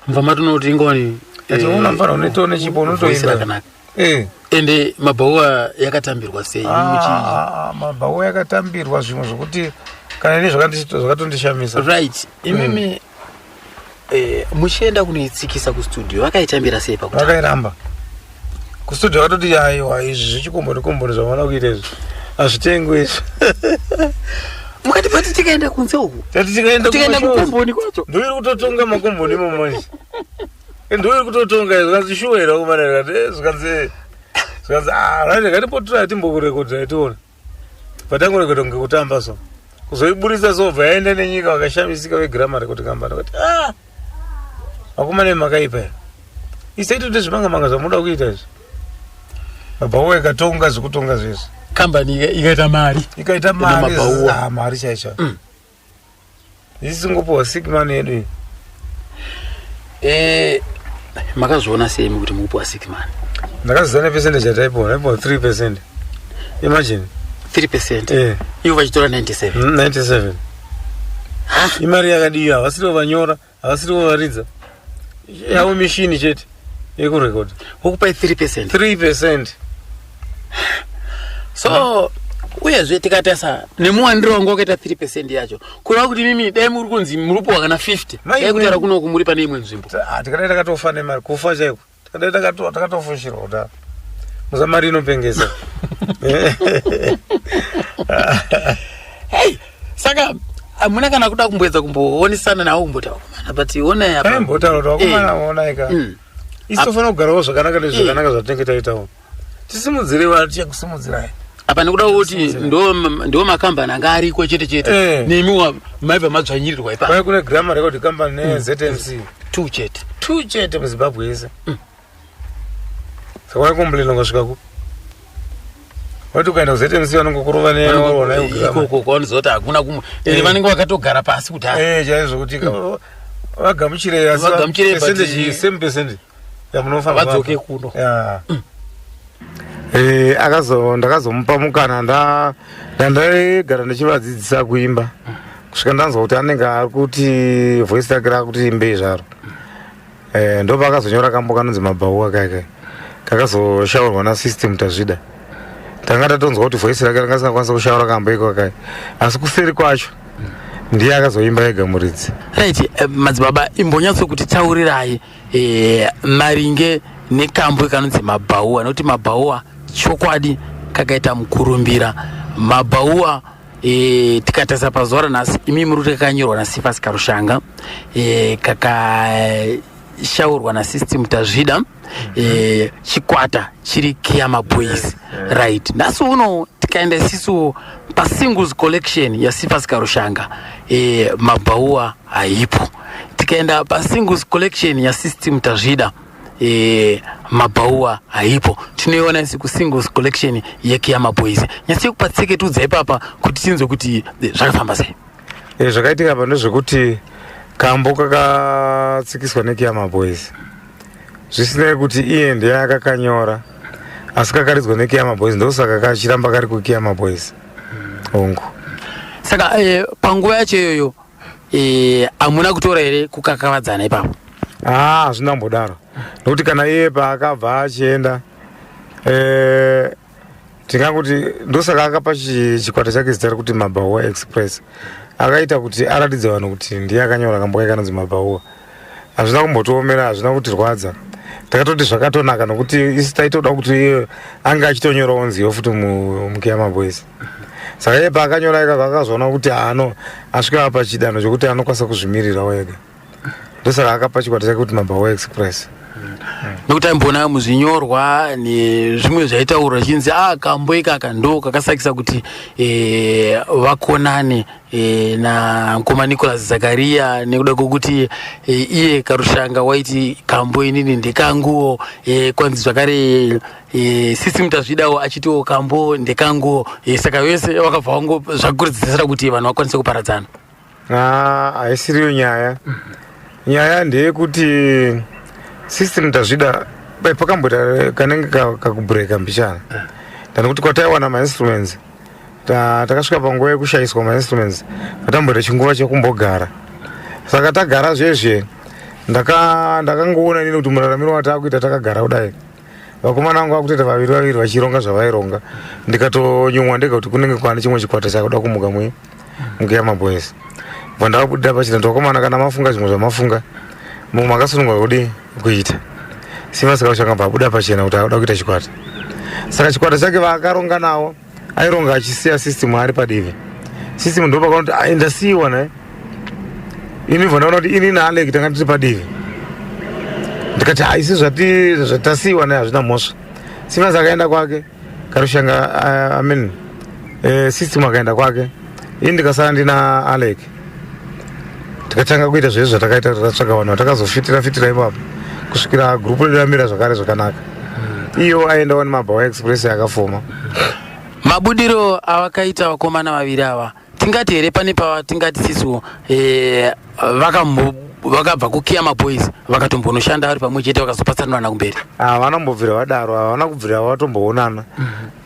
mva matonoti ingoni una mfana unetone chipo unotoimba ende mabhaua yakatambirwa sei mabhaua yakatambirwa zvimwe zvokuti kana ine zvakatondishamisa right imimi muchienda kunoitsikisa kustudio vakaitambira sei pakuti vakairamba kustudio vakatoti aiwa izvi zvichikomboni zvavana kuita izvi hazvitengwe izvi mukati pati tikaenda kunze uku tikaenda kukomboni kwacho ndoiri kutotonga makomboni imomoji ndoiri kutotonga zvikazishuwaira kumanaa zvikanzi ngatipotora timbokurekodha tiona patangorekodha ngekutamba so kuzoiburisa sobva yaenda nenyika vakashamisika vegirama rekodi kambani kuti vakomane makaipa isaitoti zvimanga zvamuda kuita izvi mabhaua ikatonga zvekutonga zvizvi kambani ikaita mari chaisha isingopuwa sikman yedu makazviona seimi kuti mukupuwa sikman ndakazizana percentage yataipuwa 3%. Imagine 3%. Ivo vachitora 97. Imari yakadiwa havasiri vanyora havasiri varidza yavo mishini chete yekurekoda wokupai 3%. 3%. So uyezve tikatasa nemuwandiro wangu wakaita 3% yacho kureva kuti mimi dai muri kunzi murupo kana 50 dai kutaura kunoku muri pane imwe nzvimbo tikadai takatofa nemari kufa chaiko tikadai takatofushirwa kuda muzamari inopengesa hey saka amuna kana kuda kumboedza kumboonesana nawo kumbotaura but ona apa mbotaura kuti wakomana onaika isofana kugarawo zvakanaka nezvakanaka zvatinenge taitawo tisimudzire vanhu tichakusimudzirai apa nekuda kuti ndo makambani anga ariko chete nemiwa maibva madzvanyirirwa ipa kwai kune Grammar Record Company neZMC 2 chete muZimbabwe yese saka wakomblena ngasvikaku wati ukaenda kuZMC vanongokurova neona ikoko kwaunozoti hakuna kumwe ende vanenge vakatogara pasi kuti chaizvo kuti vagamuchire asi percentage same percentage yamunofamba vadzoke kuno ndakazomupa mukana ndandaigara ndichivadzidzisa kuimba kusvika ndanzwa kuti anenge ari kuti voice yake rakuti imbei zvaro ndopakazonyora kambo kanonzi mabhaua kaikai kakazoshaurwa nasystem tazvida tanga tatonzwa kuti voice rake ranga risingakwanisa kushaura kambo iko kai asi kuseri kwacho ndiye akazoimba ega muridzi right madzibaba imbonyatso kuti taurirai maringe nekambo kanonzi mabhaua nokuti mabhaua chokwadi kakaita mukurumbira mabhaua tikatasa pazuva ranhasi imi muri kuti kakanyorwa naSifa Sikarushanga kakashaurwa naSystem Tazvida chikwata chiri Kiyama Boys right nhasi uno tikaenda isisu pasingles collection yaSifa Sikarushanga mabhaua haipo tikaenda pasingles collection yaSystem Tazvida mabhaua haipo tinoiona isi kusingles collection yeKiyama Boys nyasi kupatseketudza ipapa kuti tinzwe kuti zvakafamba sei zvakaitika pa ndezvekuti kambo kakatsikiswa neKiyama Boys zvisinei kuti iye ndiye akakanyora asi kakaridzwa neKiyama Boys ndosaka kachiramba kari kuKiyama Boys ongo Saka panguva yacho iyoyo amuna kutora here kukakavadzana ipapo? Zvinambodaro nokuti kana iye paakabva achienda tingakuti ndosaka akapa chikwata chake zita rekuti Mabauwa Express, akaita kuti aratidze vanhu kuti ndiye akanyora kambo kake kanonzi Mabauwa. Hazvina kumbotiomera, hazvina kutirwadza, takatoti zvakatonaka nokuti isi taitoda kuti iye anga achitonyorawo nziyo futi muKiyama Boys. Saka iye paakanyora ikako akazoona kuti asvika pachidanho chokuti anokwanisa kuzvimirirawo ega, ndosaka akapa chikwata chake kuti Mabauwa Express. Nokuti aimbona muzvinyorwa nezvimwe zvaitaurwa chinzi kambo ikaka ndo kakasakisa kuti vakonane naMukoma Nicholas Zakaria, nekuda kwokuti iye Karushanga waiti kambo inini ndekanguwo, kwanzi zvakare System Tazvidawo achitiwo kambo ndekanguwo, saka vese vakabva vangu zvakurudzira kuti vanhu vakwanise kuparadzana. Haisiriyo nyaya ndeyekuti System Tazvida pakamboita kanenge kakubreka mbishana, nekuti kwataiwana mainstruments takasvika panguva yekushayiswa mainstruments, patamboita chinguva chekumbogara. Saka tagara zvezve ndakangoona nini kuti muraramiro watakuita takagara kudai, vakomana vangu vakutoita vaviri vachironga zvavaironga, ndikatonyumwa ndega kuti kunenge kwane chimwe chikwata chakuda kumuka muKiyama Boys. Bva ndakabudira pachina vakomana, kana mafunga zvimwe zvamafunga mumwe makasunungwa kudi kuita, Simba Karushanga pabuda pachena kuti akuda kuita chikwata. Saka chikwata chake vaakaronga nawo aironga achisiya System ari padivi. System ndo pakaona kuti ndasiyiwa naye, ini ndaona kuti ini naAlec tanga tiri padivi, ndikati haisi zvatasiyiwa naye hazvina mhosva. Simba akaenda kwake, Karushanga System akaenda kwake, ini ndikasara ndina Alec. Tikatanga kuita zvezvo zvatakaita, takatsvaga vanhu vatakazofitira ipapo kusvikira gurupu redu ramira zvakare zvakanaka. Iyo aendawo neMabauwa Express yakafoma. Mabudiro avakaita vakomana vaviri ava, tingati here pane tingati sisiwo vakabva kuKiyama Boys vakatombonoshanda vari pamwe chete vakazopatsanana kumberi? Vanambobvira vadaro, havana kubvira vatomboonana.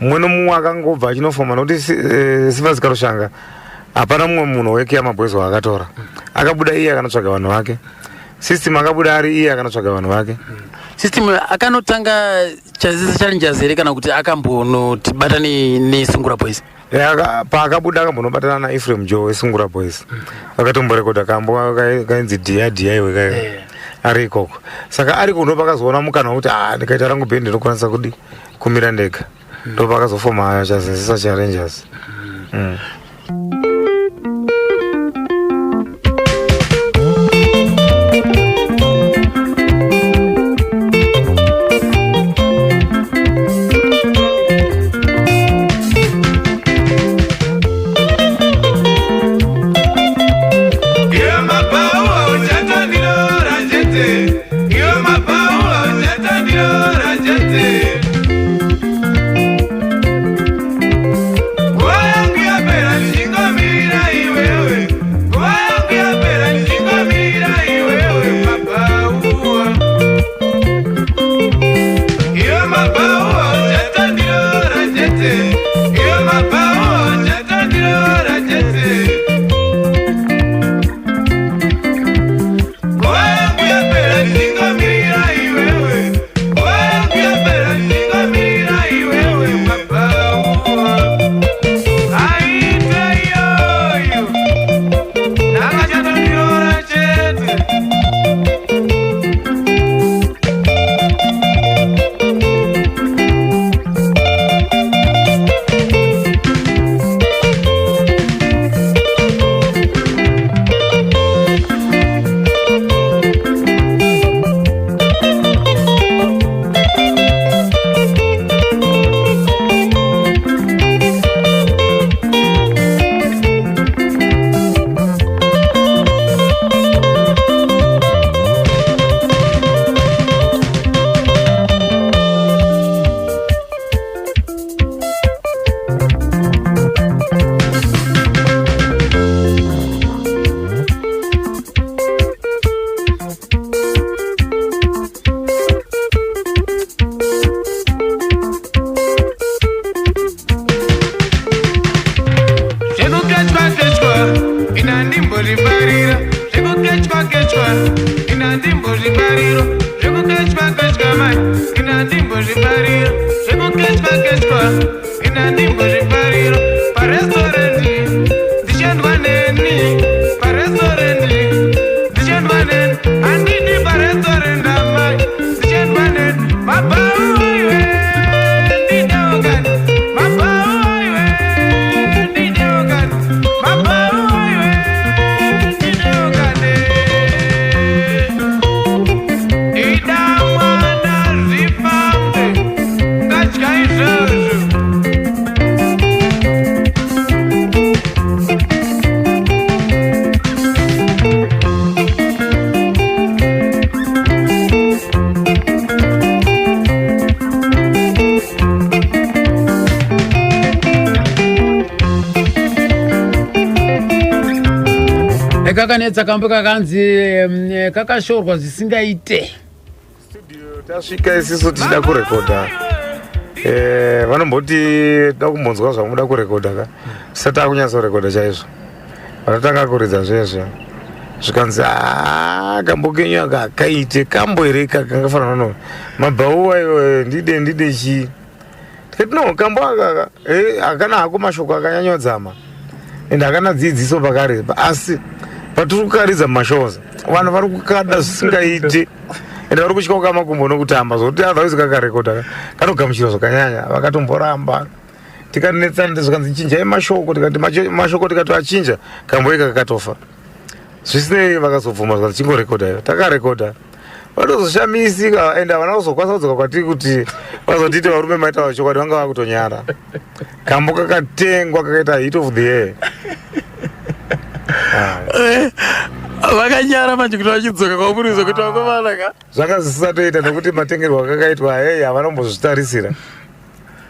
Mumwe nomumwe akangobva achinofoma, nokuti Simba Karushanga hapana mumwe munhu weKiyama Boys waakatora. Akabuda iye akanotsvaga vanhu vake, System akabuda ari iye akanotsvaga vanhu vake. System akanotanga challenges here kana kuti akambonotibata neSungura Boys? Paakabuda akambonobatana naEphraim Joe weSungura Boys, vakatomborekodha kambo kainzi dhiya iwe ari ikoko. Saka ariko ndo pakazoona mukana wekuti ndikaita rangu bhendi ndinokwanisa kumira ndega, ndo pakazofoma chazinzisa challenges. Why zvibariro zvekukechwa-kechwa ina ndimbo zvibariro zvekukechwa-kechwa mai ina ndimbo zvibariro zvekukechwa-kechwa ina ndimbo zvibariro parestorendi ndichendwa neni parestorendi ndichendwa neni handidi parestorenda mai ndichendwa neni mabau iwe ndideogani mabau iwe ndideogani mabau iwe ndideogani ida mwana zvifambe ngatya izvozvo kakanetsa kambo kakanzi kakashorwa zvisingaite studio tasvika isisu tichida kurekodha vanomboti da kumbonzwa zvamuda kurekodha ka tisati akunyatsorekodha chaizvo vanotanga kuridza zvezvo zvikanzi kambo kenyu akaite kambo here kangafanana no mabhauwa iwe ndide chii tikati no kambo akaka akana hako mashoko akanyanyodzama ende akana dzidziso pakarepa asi patiri kukaridza mashoza vanhu vari kukada zvisingaiti ende vari kutya kukamakumbo nokutamba zvokuti otherwise kakarekodha kanogamuchira zvakanyanya vakatomboramba tikanetsana zvikanzi chinjai mashoko tikati mashoko tikati achinja kambo ika kakatofa zvisinei vakazobvuma zvikanzi chingorekodha iyo takarekodha vatozoshamisika ende havana kuzokwanisa kudzoka kwatiri kuti vazotiti varume maita vachokwadi vanga vakutonyara kambo kakatengwa kakaita hit of the year vakanyara manje kuti vachidzoka kwamurizo kuti vakomanaka zvanga zvisatoita nekuti matengerwo akakaitwa hei havanombozvitarisira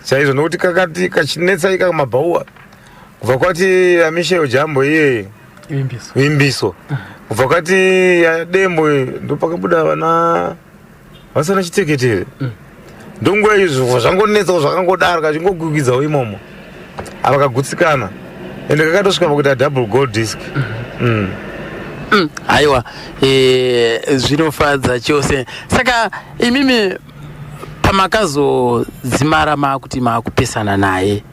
chaizvo nokuti kakati kachinetsa ika mabhauwa kubva kwati Michelle Jambo iye vimbiso kubva kwati Dembo ndopakabuda vana vasana chiteketere ndonguva izvo zvangonetsa zvakangodaro kachingogugidzawo imomo avakagutsikana ende kakatosvika pakuti double gold disc aiwa zvinofadza chose saka imimi pamakazodzimara makuti makupesana naye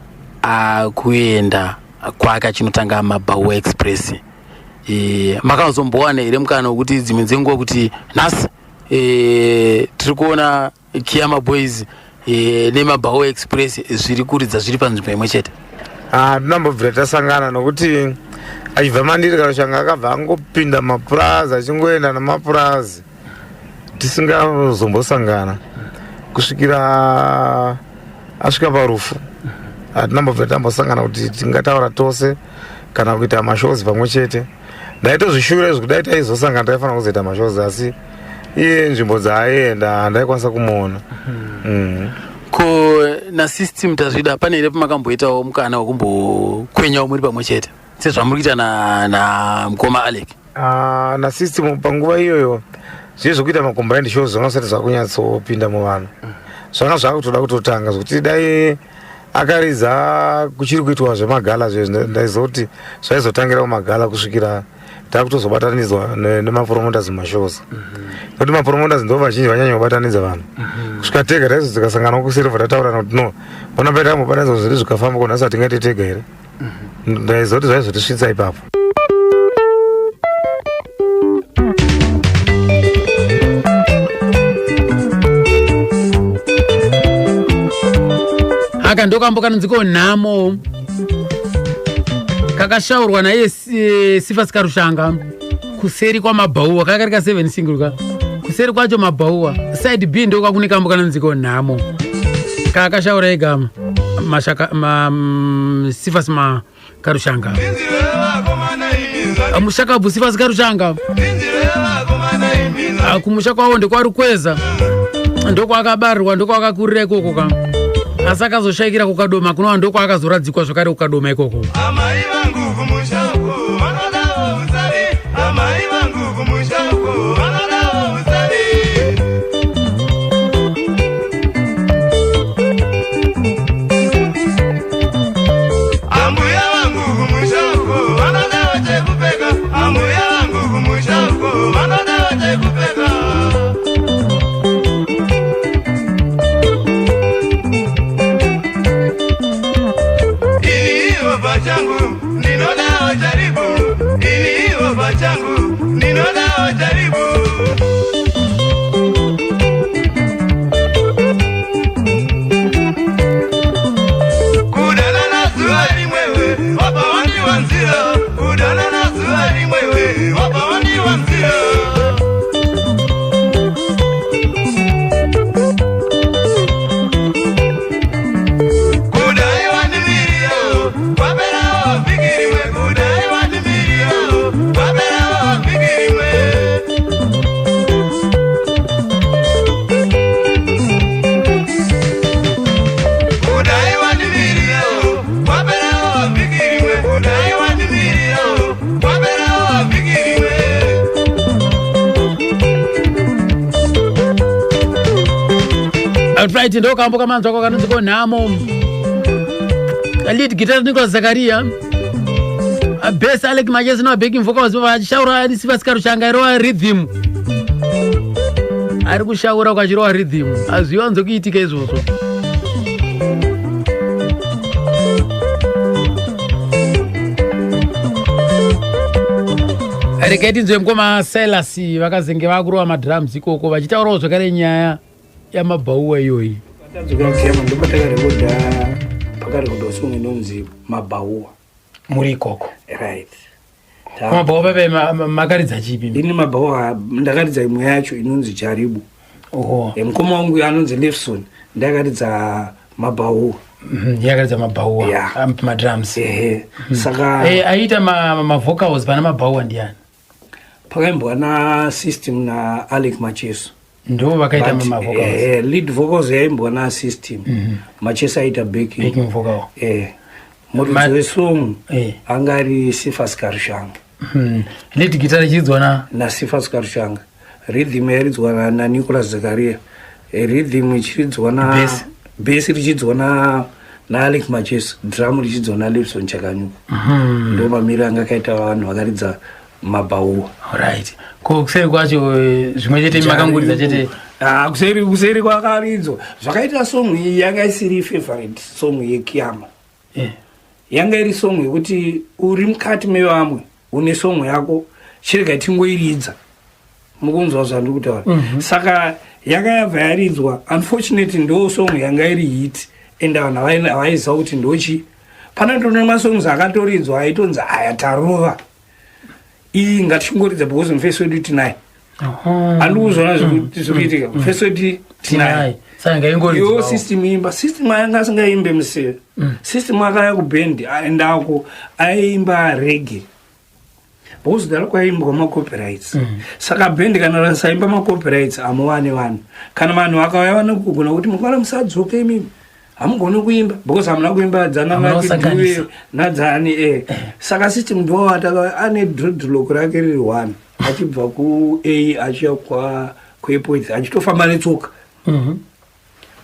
akuenda kwaka chinotanga mabhauwa express makazombowana here mukana wekuti dzimwe dzenguva kuti nhasi tiri kuona Kiyama Boys nemabhauwa express zviri kuridza zviri panzvimbo imwe chete? Tinambobvira tasangana nokuti achibva mandiri Karushanga akabva angopinda mapurazi achingoenda namapurazi tisingazombosangana kusvikira asvika parufu. Tinambobvira tambosangana kuti tingataura tose kana kuita mashows pamwe chete. Ndaitozvishuura izvo kudai taizosangana taifanira kuzoita mashows asi iye nzvimbo dzaaenda handaikwanisa kumuona. Ko na system tazvida pane here pamakamboitawo mukana wekumbokwenyawo muri pamwe chete sezvamuri kuita na mukoma Alec? Na system panguva iyoyo zviri zvokuita macombined shows zvanga zvisati zvakunyatsopinda muvanhu. Zvanga zvakutoda kutotanga zvokuti dai akaridza kuchiri kuitwa zvemagala ndaizoti zvaizotangira kumagala kusvikira takutozobatanidzwa nemapromoters mumashows. Kuti mapromoters ndo vazhinji vanyanya kubatanidza vanhu. Kusvika tega taizo tikasangana kusilva tataurana kuti no ona paita mubatanidzo zviri zvikafamba kunhasi hatingati tega here. Ndaizoti zvaizotisvitsa ipapo. Aka ndokamboka nziko nhamo kakashaurwa naye Sifas Karushanga kuseri kwa mabhauwa kakarika 7 single ka kuseri kwacho mabhauwa side B ndo kwakunika mboka nziko nhamo kakashaura igama mashaka Sifas Karushanga amushaka bu Sifas Karushanga akumushaka wao ndo kwari kweza ndo kwakabarirwa ndo kwakakurira ikoko ka asaka zoshaikira kukadoma kuno ndoko akazoradzikwa zvakare kukadoma ikoko. Amai vangu kumushauko vanadawo usari amai vangu kumushauko vanadawo usari ambuya vangu kumushauko vanadawo chekupfeka ambuya That's right, ndo kambo kamanzwa kwa kanunzi ko namo. Lead guitar Nicholas Zakaria. Bass Alec Majesi no backing vocals baba shaura ali sivasikaro changairo rhythm. Ari kushaura kwa chiro rhythm. Azviwanzo kuitika izvozvo. Reketi nzwe mkoma Selasi vakazenge vakurowa madrums ikoko vachitaurawo zvakare nyaya yamabhauwa iyoyi. Ndikakema ndopatakarekoda pakarekoda songo inonzi mabhauwa Muri ikoko. right. Mabhauwa pepe makaridza chipi? Ini mabhauwa ndakaridza imwe yacho inonzi Jaribu. Oho. Mukoma wangu anonzi Lefson ndakaridza mabhauwa. Yakaridza mabhauwa madrums. Saka aita mavocals pana mabhauwa ndiani? Pakaimbwa na System na Alec Macheso. Ndo vakaita mavocals. Lead vocals yaimbwa na System. Macheso aita backing vocal. Muridzi wesong angari Sifas Karushanga. Lead guitar chidzwa na Sifas Karushanga. Rhythm yaridzwa na Nicholas Zakaria. Rhythm ichiridzwa na bass richidzwa na Alec Macheso. Drum richidzwa na Lipson Chakanyuka. Ndo mamira angakaita vanhu vakaridza mabhauwa. Alright. Kuseri kwacho zvimwe chete makanguridza chete. Kuseri kwakaridzwa. Zvakaita song iyi yanga isiri favorite song yeKiyama. Yanga iri song yekuti uri mukati mevamwe une song yako chirega tingoiridza. Mukunzwa zvandiri kutaura. Saka yanga yabva yaridzwa. Unfortunately ndo song yanga iri hit. And vanhu havaiziva kuti ndochi. Pana ndona masongs akatoridzwa aitonzi aya tarova. Iyi ngatingoridza because mufeso wedu tinaye. Handiri kuzona zvikuitika. Mufeso wedu tinaye. Saka ingoridzwa. Yo System imba. System anga asingaimbe musere. System akaya kubhendi aendako aimba reggae. Because dariko aimbwa macopyrights. Saka bhendi kana rasaimba macopyrights amuwane vanhu. Kana vanhu vakauya vanokugona kuti mukwana musadzoke imimi. Hamugoni kuimba because hamuna kuimba dzana ngatiwe nadzani Saka System ndo ane dreadlock rake riri 1 achibva ku A achiya kwa kwepoint achitofamba netsoka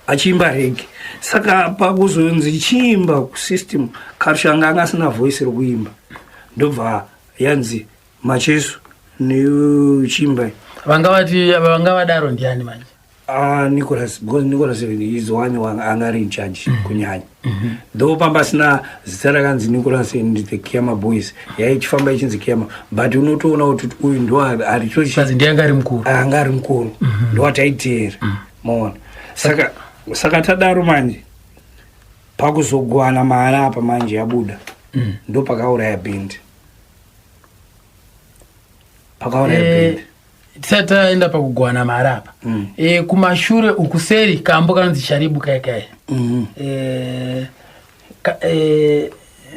achimba reggae. Saka pakuzonzi chimba ku System Karushanga anga asina voice rekuimba ndobva yanzi Macheso nechimba vangavadaro ndiani manje? Nicholas, because Nicholas is one angari in charge kunyanya. Though pambasina zita rakanzi Nicholas and the Kiyama boys yaichifamba ichinzi Kiyama, but unotoona kuti uyu ndo arichochi kazi ndiye angari mkuru ndo ataiteera maona. Saka tadaro manje pakuzogwana mara apa manje yabuda ndo pakauraya band. Tisata enda pakugwana marapa. Kumashure ukuseri kambo kanzi Jaribu kaya.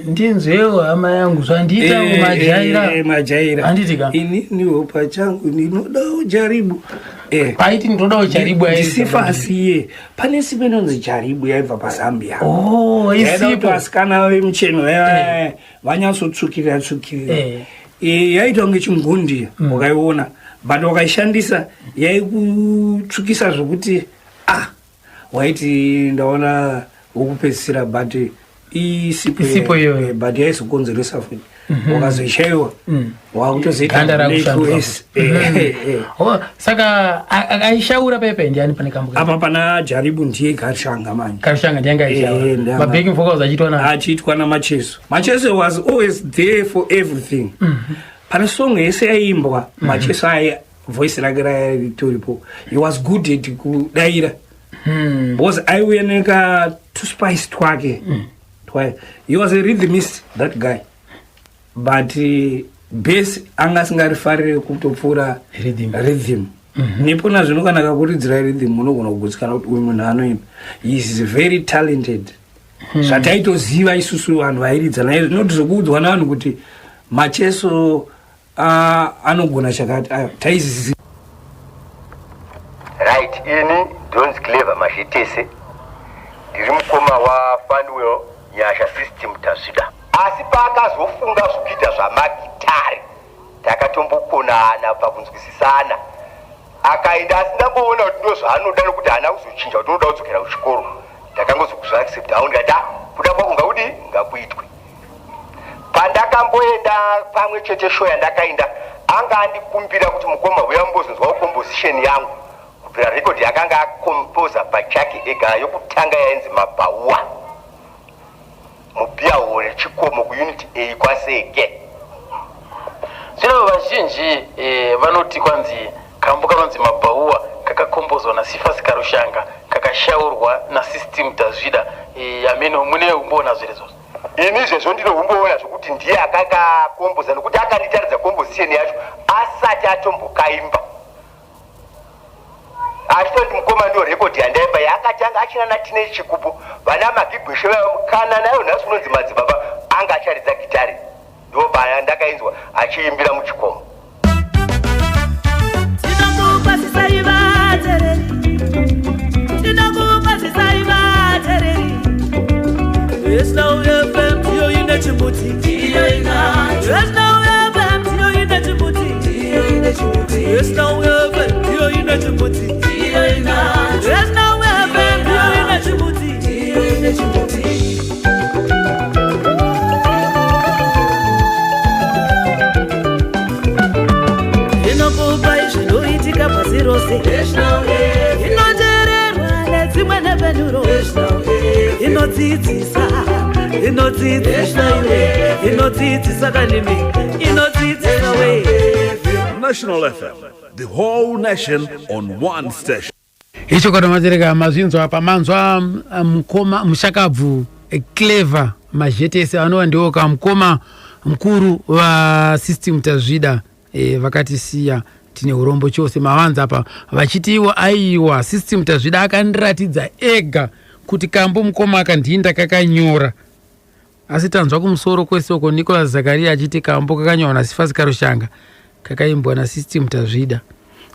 Ndinzwewo hama yangu zvandiita kumajaira. Anditika. Ini niwo pachangu ndinodawo Jaribu. Paiti ndodawo Jaribu yaisi. Sifasiye. Pane sipe nonzi Jaribu yaibva paZambia. Isipo. Asikana vemucheno vanyasotsukirira. Yaitwa ngechimungundi wakaiona. But wakaishandisa yaikutsukisa zvokuti waiti ndaona wokupedzisira but isipo iyo but yaizokonzeresa futi wakazoishaiwa wakutozoita saka akaishaura pepe ndiani pane kambo apa pana Jaribu ndiye Karushanga manje. Karushanga ndiye angaishaura mabacking vocals achiitwa naMacheso. Macheso was always there for everything. Pana song yese yaimbwa Macheso voice rake ritoripo. He was good at kudaira. Because aiuyeneka to spice twake. He was a rhythmist, that guy. But bass angasingarifarire kutopfura rhythm. Nipona zvinokanaka kuridzira rhythm unogona kugutsikana kuti uyu munhu anoimba. He is very talented. Zvataitoziva isusu vanhu vairidza naye zvinoti zvokuudzwa navanhu kuti Macheso anogona chakati taizisi. Right, ini Jones Clever Mashitese ndiri mukoma waFanwell Nyasha System Tasvida. Asi paakazofunga zvekuita zvamagitari takatombokonana pakunzwisisana akaenda asina kuona kuti ndozvaanoda nokuti haana kuzochinja kuti unoda kudzokera kuchikoro. Ndakangozokuzvaacceptawo ndikati kuda kwako ngaudi ngakuitwe. Pandakamboenda pamwe chete show yandakaenda anga andikumbira kuti mukoma uya mbozonzwa composition yangu kubvira record yakanga akompoza pachake ega yokutanga yainzi Mabhauwa mubhiyawo rechikomo kuunit A kwaseke. Zvino vazhinji vanoti kwanzi kambo kanonzi Mabhauwa kakakombozwa naSifas Karushanga kakashaurwa naSystem Tazvida amene mune umboona zviri izvozvo. Ini izvezvo ndinoumboona zvokuti ndiye akakakomboza nokuti akanditaridza composition yacho asati atombokaimba. Achitondi mukoma ndiyo record yandaimba yakatanga achina naTeenage Chikupu vana magigweshe kana nayo nhasi unonzi Madzibaba anga acharidza gitari. Ndo paya ndakainzwa achiimbira muchikomo. Yes, now we have them, you in the Djibouti. Yes, now we have them, you in the Djibouti. Yes, now we have them, you in the Djibouti. Yes, now we have them, you in the Djibouti. Inokupa zvinoitika pasi rose. Inochererwa nedzimwe nevenuro. Inodzidzisa iwe, inodzidzisa kanini, inodzidzisa we. National FM, the whole nation on one station. Icho kana matereka mazvinzwa apa manzwa mukoma mushakabvu Clever majetese anova ndiwo kamukoma mukuru wa System Tazvida vakatisiya tine urombo chose mavanza apa vachitiwa aiwa System Tazvida akandiratidza ega kuti kambo mukoma akandinda kakanyora asi tanzwa kumusoro kwesoko Nicholas Zakaria achiti kambo kakanyora naSifas Karushanga kakaimbwa naSystem Tazvida.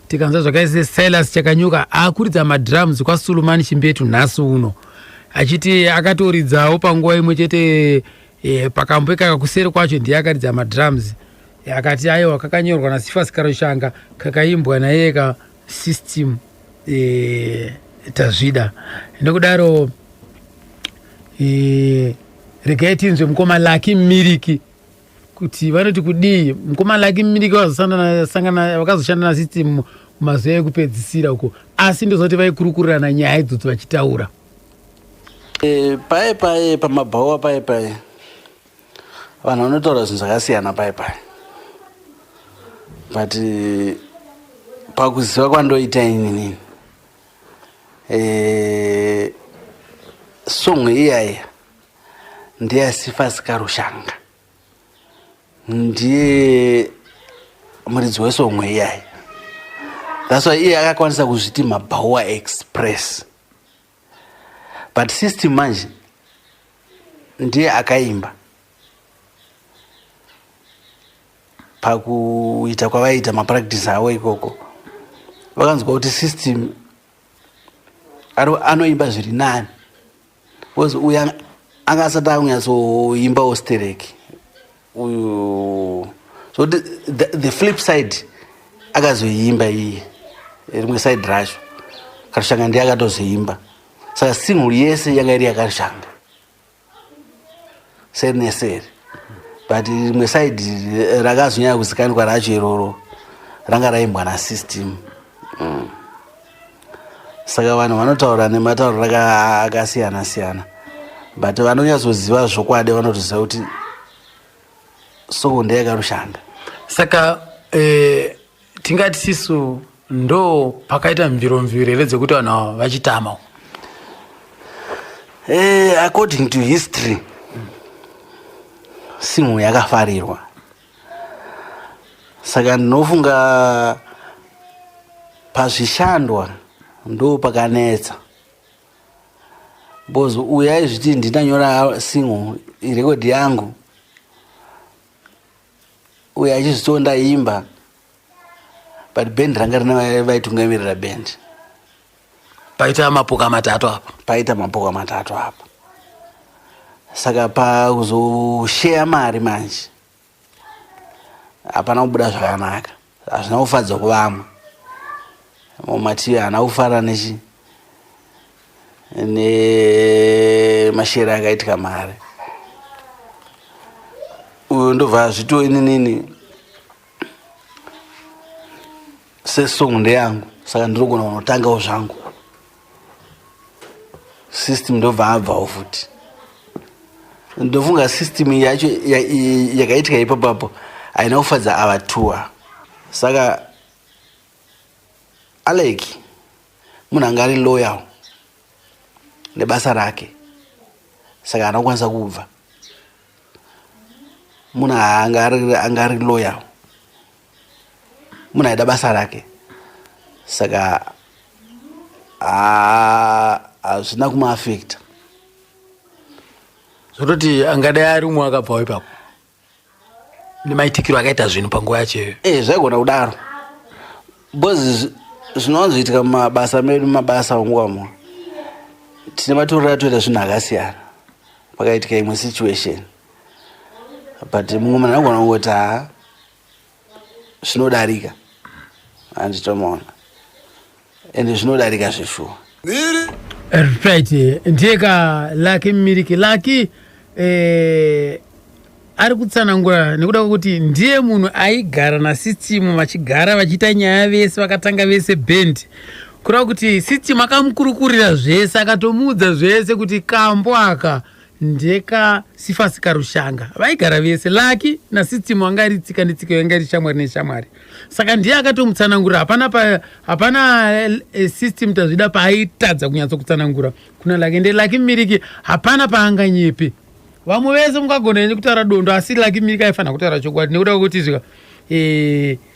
Tikanza zvakaise Silas Chakanyuka akuridza madrums kwa Sulumani Chimbetu nhasi uno achiti akatoridzawo panguva imwe chete pakambo kakakuseri kwacho ndiye akaridza madrums akati aiwa kakanyorwa naSifas Karushanga kakaimbwa naye ka System Tazvida. Ndokudaro regai tinzwe mukoma Lucky Miriki kuti vanoti kudii mukoma Lucky Miriki vakazoshanda naSystem mazuva ekupedzisira uko asi ndozoti vaikurukurirana nyaya idzodzo vachitaura pae pamabhauwa pae vanhu vanotaura zvinhu zvakasiyana pae but pakuziva kwandoita inini song iyaya ndeyaSifas Karushanga ndiye muridzi wesong iyaya. That's why iye akakwanisa kuzviti Mabhauwa Express, but System manje ndiye akaimba pakuita kwavaita mapractice avo ikoko vakanzwa kuti System anoimba zviri nani because uya anga asati akunyatsoimba ostereki uyu so the flip side akazoimba iye rimwe side racho Karushanga ndiye akatozoimba saka single yese yanga iri yaKarushanga seri neseri but rimwe side rakazonyanya kuzikanwa racho iroro ranga raimbwa naSystem. Saka vanhu vanotaura nematauro akasiyana siyana but vanonyatsoziva zvokwadi vanotoziva kuti soko ndeyakarushanga. Saka tingati sisu ndo pakaita mviromviro here dzekuti vanhu vachitama according to history singo yakafarirwa. Saka ndinofunga pazvishandwa ndo pakanetsa bozo uya izviti ndinanyora singo irekodhi yangu uya achizvitonda imba but band ranga rina vaitungamirira band paita mapoka matatu apa saka pakuzoshare mari manje hapana kubuda zvakanaka hazvina kufadza kuvamwe mati anakufara nemashare akaitika mari. Uyu ndobva zvito inini sesong ndeyangu, saka ndirogona kunotangawo zvangu. System ndobva abvawo futi. Ndofunga system yacho yakaitika ipapo haina kufadza ava tuwa. Saka Alec munhu anga ari loyal nebasa rake, saka anokwanisa kubva. Munhu anga ari loyal, munhu aida basa rake, saka hazvina kumaafekta. Zvototi angadai ari umwe akabvawo ipapo nemaitikiro akaita zvinhu panguva yacheyo. Zvaigona kudaro, because zvinowanzoitika mumabasa medu, mabasa munguva muno tine matorero atoita zvinhu akasiyana. Pakaitika imwe situation, but mumwe munhu anogona kungoti zvinodarika, handitomaona, ende zvinodarika zveshuwa. Right, ndiyeka Lucky Miriki. Lucky ari kutsanangura nekuda kwekuti ndiye munhu aigara nasystem, vachigara vachiita nyaya vese, vakatanga vese band, kureva kuti system akamukurukurira zvese, akatomuudza zvese kuti kambo aka ndeka Sifasi Karushanga. Vaigara vese, Lucky nasystem wanga ari tsika netsika, yanga ari shamwari neshamwari. Saka ndiye akatomutsanangura. Hapana system tazvida paaitadza kunyatso kutsanangura kuna Lucky. Ende Lucky Miriki hapana paanganyepe. Vamwe vese mukagona nekutaura dondo, asi Lucky Miriki aifana kutaura chokwadi nekuda kwekuti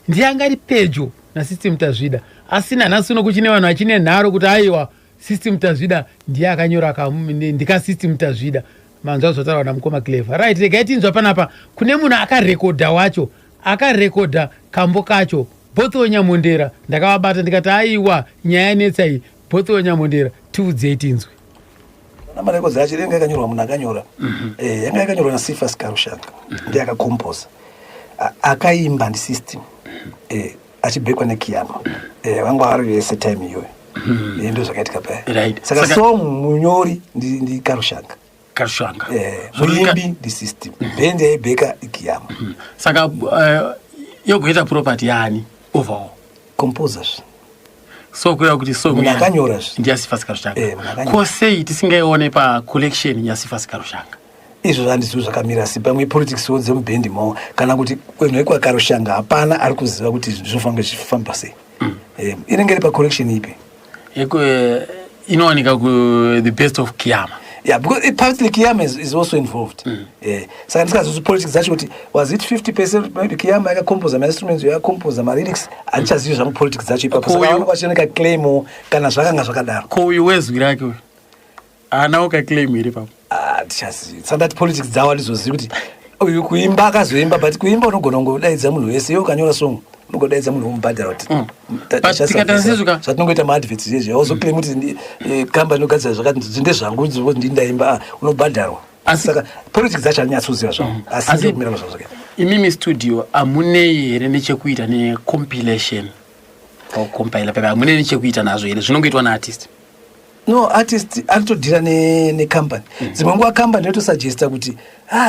ndiye anga ari pedyo nasystem tazvida. Asi nanhasi kuchine vanhu vachine nharo kuti aiwa system tazvida ndiye akanyora ndika system tazvida. Manzwa zvotaura namukoma Clever. Right, regai tinzwa panapa kune munhu akarekodha wacho, akarekodha kambo kacho, Botho Nyamondera. Ndakavabata ndikati aiwa nyaya netsa iyi, Botho Nyamondera, tiudzei tinzwe. Namarekodzi acho yanga yakanyorwa munhu akanyora. Yanga yakanyorwa naSifasi Karushanga. Ndiye akakompoza. Akaimba ndisystem. Achibhekwa neKiyama. Vanga vari vese time iyoyo. Ndo zvakaitika paya. Saka song munyori ndi Karushanga. Muimbi ndisystem. Band yaibheka iKiyama. Saka yogoita property yani overall composers. So kureva kuti song yakanyora ndiya Sifasi Karushanga. Kosei tisingaione pa collection ya Sifasi Karushanga. Izvo handizvo zvakamira si pamwe politics wodze mubhendi mo kana kuti kwenwe kwa Karushanga hapana ari kuziva kuti zvinofanga zvifamba sei. Inenge iri pa collection ipi? Inowanika ku the best of Kiyama. Yeah, because partly Kiyama is also involved. Saka ndikazi politics zacho kuti was it 50% maybe Kiyama yakakompoza ma instruments, yakakompoza ma lyrics, andichazivi zvamu politics zacho ipapo. Saka vanhu vachioneka claim kana zvakanga zvakadaro. Ko uyu wezwi rake uyu ana ukaclaim iri papo. Ndichazivi. Saka politics dzawo ndizozivi kuti uyu kuimba akazoimba, but kuimba unogona kungodaidza munhu wese, iwe ukanyora song unogodaidza munhu umubhadhara kuti zvatinongoita maadverts izvezvi auzoclaim kuti kambani inogadzira zvakati zvinde zvangu ndindaimba unobhadharwa. Saka politics dzacho handinyatsouziva zvavo, asi kumira zvazvake. Imimi studio amunei here nechekuita necompilation or compiler paper, amunei nechekuita nazvo here zvinongoitwa naartist? No, artist anotodhira necompany. Dzimwe nguva company yotosuggesta kuti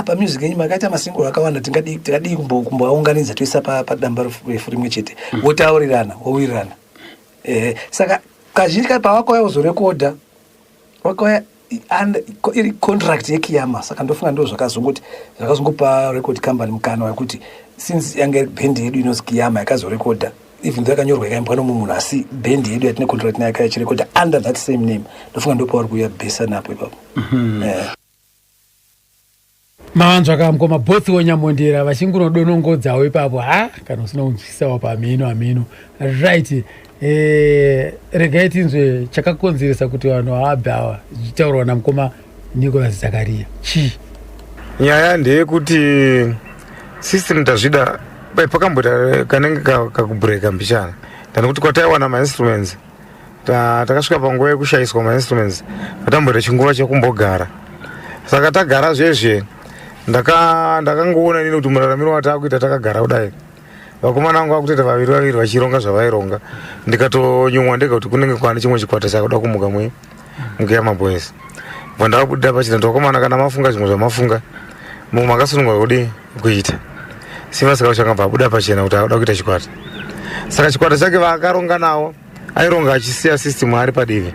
pamusic yenyu makaita masingle akawanda, tingadi kumboaunganidza toisa padamba refu rimwe chete, wotaurirana wowirirana. Saka kazhinji kati pawakauya kuzorekodha wakauya iri contract yeKiyama, saka ndofunga ndo zvakazongopa record company mukana wekuti since yanga band yedu inonzi Kiyama yakazorekodha, even though yakanyorwa ikaimbwa nomumwe munhu, asi band yedu yatine contract nayo yakachirekodha under that same name. Ndofunga ndo pauri kuuya besa napo ipapo. Mavanzwa kamukoma Botho Nyamondera vachingunodonongodzawo ipapo, kana usina kunzwisawo pamino. Right. Regai tinzwe chakakonzeresa kuti vanhu vaabve ava zvichitaurwa namukoma Nicholas Zakaria. Chii? Nyaya ndeyekuti system tazvida pakamboita kanenge kakubreka mbishana. Kuti kwataiwana ma-instruments, takasvika panguva yekushayiswa ma-instruments, patamboita chinguva chekumbogara. Saka tagara zvezve ndakangoona nini kuti muraramiro watakuita takagara kudai, vakomana vangu vakutoita vaviri vachironga zvavaironga, ndikatonyumwa ndega kuti kunenge kwane chimwe chikwata chakuda kumuka mukeyamaboys. Vandavabuda pachita ndokomana kana mafunga zvimwe zvamafunga mumwe makasunungwa kudi kuita Simba Sakarushanga vabuda pachena kuti akuda kuita chikwata. Saka chikwata chake vakaronga nawo aironga achisiya system ari padivi.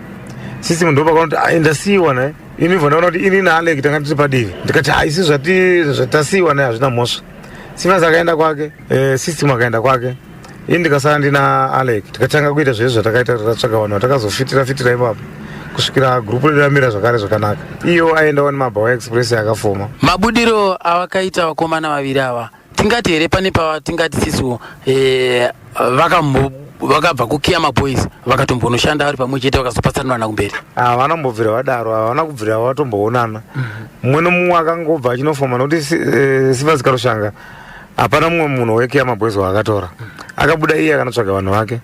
System ndo pakanoti ndasiyiwa naye ini vanaona kuti ini naAlec tanga tiri padivi, ndikati haisi zvatasiyiwa naye hazvina mhosva. Simba akaenda kwake, system akaenda kwake, ini ndikasara ndina Alec tikatanga kuita zvese zvatakaita tatsvaga vanhu vatakazofitira ipapo kusvikira grupu redu ramira zvakare zvakanaka. Iyo aendawo neMabawa Express yakafoma. Mabudiro awakaita vakomana vaviri ava tingati here pane tingati sisu vakabva kuKiyama Boys vakatombonoshanda vari pamwe chete vakazopatsanana kumberi. Vanambobvira vadaro, havana kubvira vatomboonana. Mumwe nomumwe akangobva achinofoma nokuti Simba Sakarushanga hapana mumwe munhu weKiyama Boys waakatora. Akabuda iye akanotsvaga vanhu vake.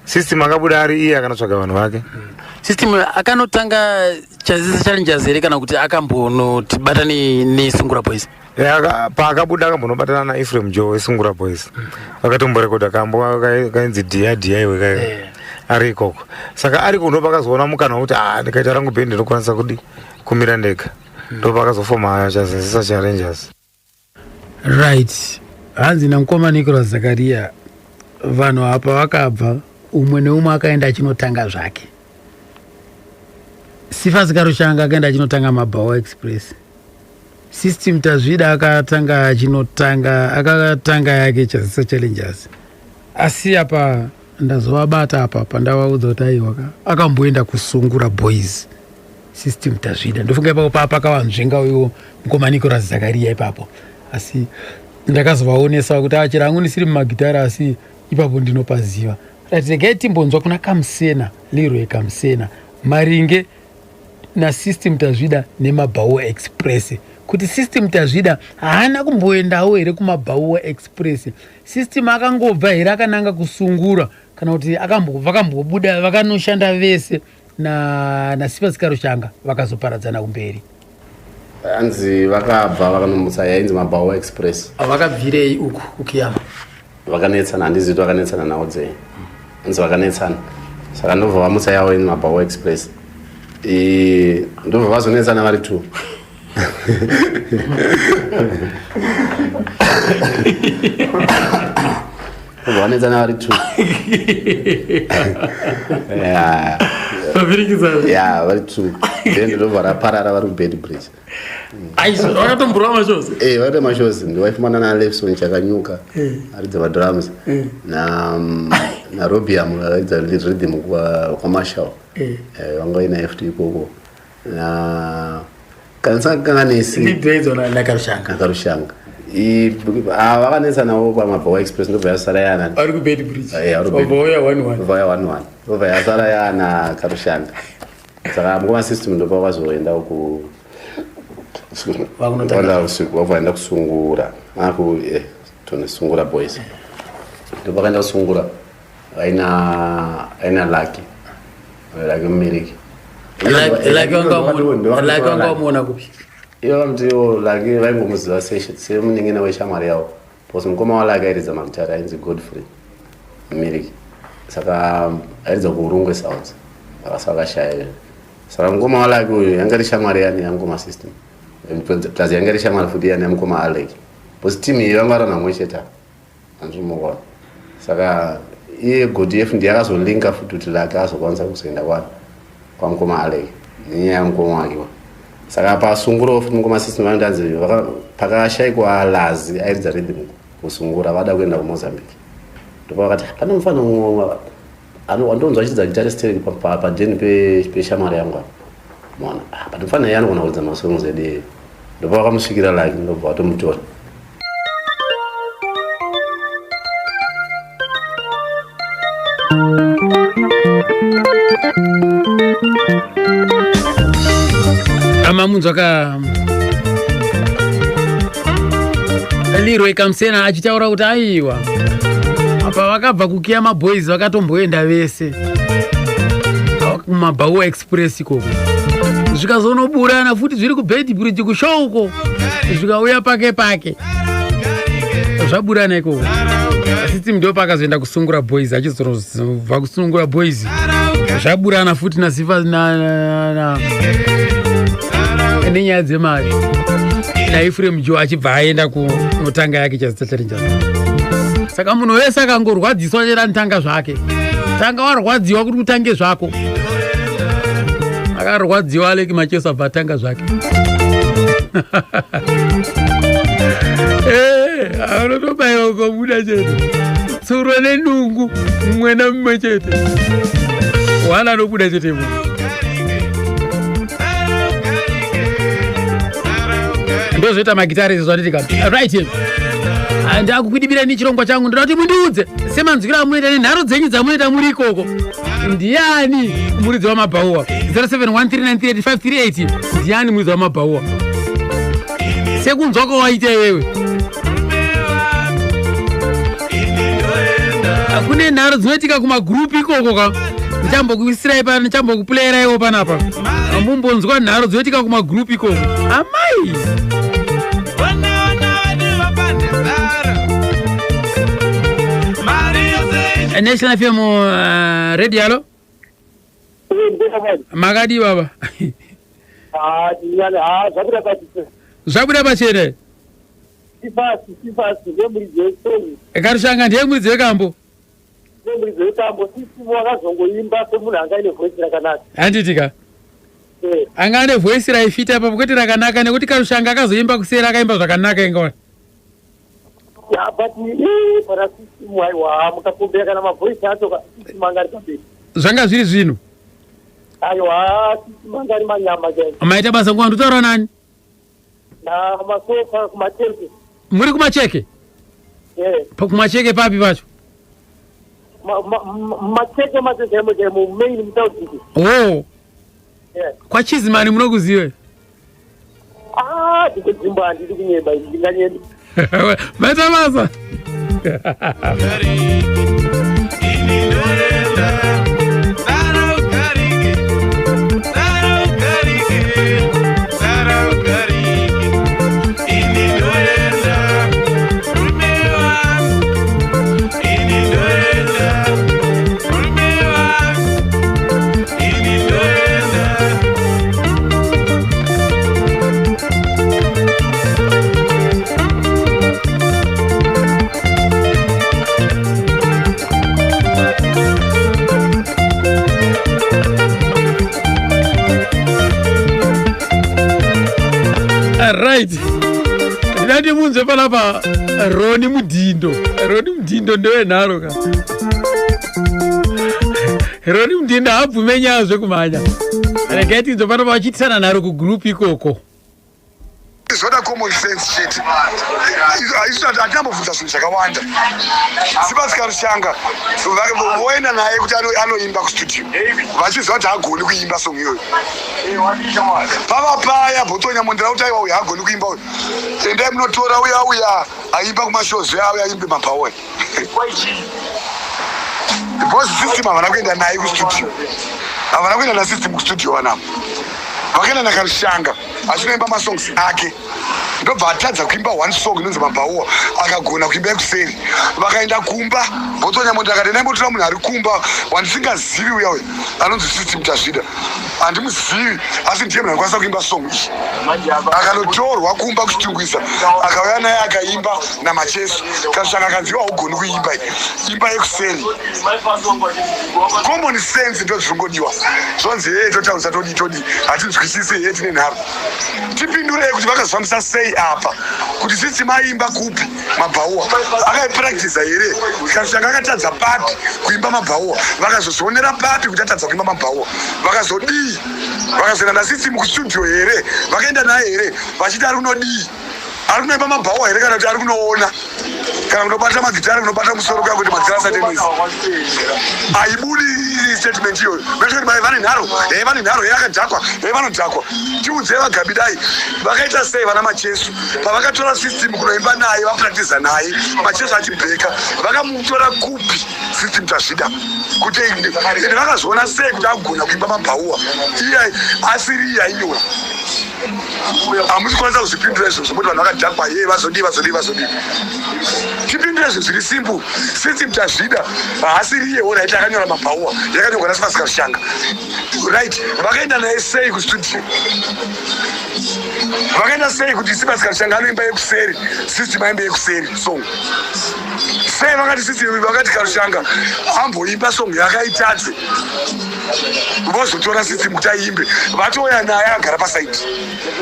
System akabuda ari iye akanotsvaga vanhu vake. System akanotanga chazisa challenges here kana kuti akambonotibata neSungura Boys. Paakabuda akambonobatana naEphraim Joe weSungura Boys. Vakatomborekodha kambo kainzi DIA iwe ari ikoko. Saka ariko ndo pakazoona mukana wekuti ndikaita rangu bhendi ndinokwanisa kumira ndega. Ndo pakazofoma chazisa challenges. Right. Hanzi namukoma Nicholas Zakaria vanhu apa vakabva umwe neumwe akaenda achinotanga zvake. Simba Sakarushanga akaenda achinotanga Mabawa Express. System Tazvida akatanga yake chazisa challenges. Asi apa ndazovabata apa pandavaudza kuti aiwa akamboenda kuSungura Boys. System Tazvida ndofunga ipapo pakavanzvenga uyo mukoma Nicholas Zakaria ipapo. Asi ndakazovaonesa kuti achira hangu ndisiri mumagitara asi ipapo ndinopaziva. Ratiregai timbonzwa kuna Kamusena, Leroy Kamusena maringe naSystem Tazvida neMabawa Express. Kuti System Tazvida haana kumboendawo here kuMabawa Express. System akangobva here akananga kuSungura kana kuti vakambobuda vakanoshanda vese naSimba Sakarushanga vakazoparadzana kumberi. Hanzi vakabva vakanomutsa yainzi Mabawa Express. Vakabvirei uku kuKiyama? Vakanetsana, handiziti vakanetsana nawo dzei. Hanzi vakanetsana. Saka ndobva vamutsa yawo in Mabawa Express. Ndobva vazonetsana vari 2. Vanetsana vari 2. Vari 2. Then ndobva raparara vari kuBed Bridge. Vakatomborwa mashozi? Vakaita mashozi. Ndivaifumana naLefson chakanyuka aridza madrums naRobiam aridza rhythm kwaMarshall. Vanga ina FT ikoko. Kanisa Karushanga. Vakanetsanawo paMabawa Express ndobva yasara yana. Ari kuBed Bridge. Vauya 1-1. Ndobva yasara yana Karushanga. Saka mukoma System ndobva vazoenda uku vakaenda kuSungura. Sungura Boys. Ndobva vakaenda kuSungura. Aina Lucky Mmiriki. Lucky wanga muona kupi? Iyo mtiyo Lucky vaingomuziva semunengena weshamwari yavo. Because mukoma waLucky airidza magitara ainzi Godfrey Mmiriki. Saka airidza kuRungwe Sounds. Vakashaya. Saka mukoma waLucky uyu yanga iri shamwari yani yamukoma System. Plus yanga iri shamwari futi yani yamukoma Alec. Because team iyi vanga vari namwe chete. Andinomuona. Saka iye GoDF ndiye akazolinka futi kuti Lucky azokwanisa kuzoenda kwamukoma Alec nenyaya yamukoma wake. Saka paSungura futi mukoma System vandanzi pakashayikwa Lazi airidza rhythm kuSungura vada kuenda kuMozambique. Ndipo vakati pane mufana mumwe andonzwa achidza guitarist pajeni peshamwari yangu mwana pane mufana iye anogona kuridza masongs edu. Ndipo vakamusvikira Lucky ndobva vatomutora. Amamunzwa Leroy Kamusena achitaura kuti aiwa apa vakabva kuKiyama Boys vakatomboenda vese kuMabawa Express ikoko zvikazonoburana futi zviri kuBed Bridge kushouko zvikauya pake zvaburana ikoko. system ndo pakazoenda kusungura boys achizobva kusungura boys zvaburana futi nasifa nenyaya dzemari naifurem jo achibva aenda kunotanga yake chazitacharinja saka munhu wese akangorwadziswa chera nitanga zvake tanga warwadziwa kuti utange zvako akarwadziwa aleki Macheso abva atanga zvake anotobayiwa ukabuda chete tsuro nenungu mumwe namumwe chete wana anobuda chete mu ndozvoita magitari zvezvatitika right ndakukudibira nechirongwa changu ndoda kuti mundiudze semanzwira amunoita nenharo dzenyu dzamunoita muri ikoko ndiani muridzi wamabhauwa 0713938538 ndiani muridzi wamabhauwa sekunzwa kwawaita iwewe kune nharo dzinoitika kumagrupu ikoko ka ndichambokuisirai pana ndichambokuplayerai panapa amumbonzwa nharo dzinoitika kumagrupu ikoko amai National FM radio halo makadi baba zvabuda pachere ekarushanga ndiye muridzi wekambo handitika anga ane voice raifita apa kuti rakanaka nekuti karushanga akazoimba kusera akaimba zvakanaka ingaona zvanga zviri zvino maita basa nguva ndotaura nani muri kumacheke kumacheke papi pacho oh kwachizimani munokuziwe maita basa right ndati munze panapa Roni Mudindo ndewenharo ka Roni Mudindo abvume nyaya zvekumhanya regai tinzo panapa vachiitisana nharo kugrupu ikoko zvoda common sense chete hatinambobvunza zvinhu zvakawanda Sibas Karushanga voenda naye kuti anoimba kustudio vachiziva kuti hagoni kuimba song iyoyo pava paya Bhotonya Mondera kuti aiwa uyu hagoni kuimba uyu endai munotora uya aimba kumashows auya aimbe mabhawa because system havana kuenda naye kustudio havana kuenda nasystem kustudio vanamo vakaenda naKarushanga achinoimba masongs ake ndobva atadza kuimba one song inonzi mabhauwa akagona kuimba yekuseri vakaenda kumba Bhotonya Mondera akati ndaimbotora munhu ari kumba wandisingazivi uya uya anonzi System Tazvida handimuzivi asi ndiye munhu anokwanisa kuimba song iyi akanotorwa kumba kuchitungwisa akauya naye akaimba naMacheso Karushanga akanziva haugoni kuimba imba yekuseri common sense ndo zvingodiwa zvonzi totaurisa todi hatinzwisisi tine nharo tipindurei kuti vakazofambisa sei apa kuti System aimba kupi mabhauwa akaipractiza here Karushanga akatadza papi kuimba mabhauwa vakazozvionera papi kuti atadza kuimba mabhauwa vakazodii vakazoenda naSystem kustudio here vakaenda naye here vachiti ari kunodii ari kunoimba mabhauwa here kana kuti ari kunoona kana kunobata magitari kunobata musoro kako kuti magitari asatemwisa haibudi statement iyoyo vekuti vane nharo yakadhakwa vanodhakwa tiudzei vagabidai vakaita sei vana Macheso pavakatora System kunoimba naye vapractiza naye Macheso achibheka vakamutora kupi System Tazvida kuti ende vakazoona sei kuti agona kuimba mabhauwa iya asiri iya iyoyo hamusi kwanisa kuzvipindura izvozvo kuti vanhu vakadhakwa ye vazodii tipindure izvo zviri simple system tazvida haasiri iyewo right akanyora mabhauwa yakanyorwa naSifa Rushanga right vakaenda naye sei kustudio vakaenda sei kuti Sifa Rushanga anoimba yekuseri system aimba yekuseri song sei vakati system vakati Rushanga amboimba song yakaitadze vozotora system kuti aimbe vatoya naye agara pasaidi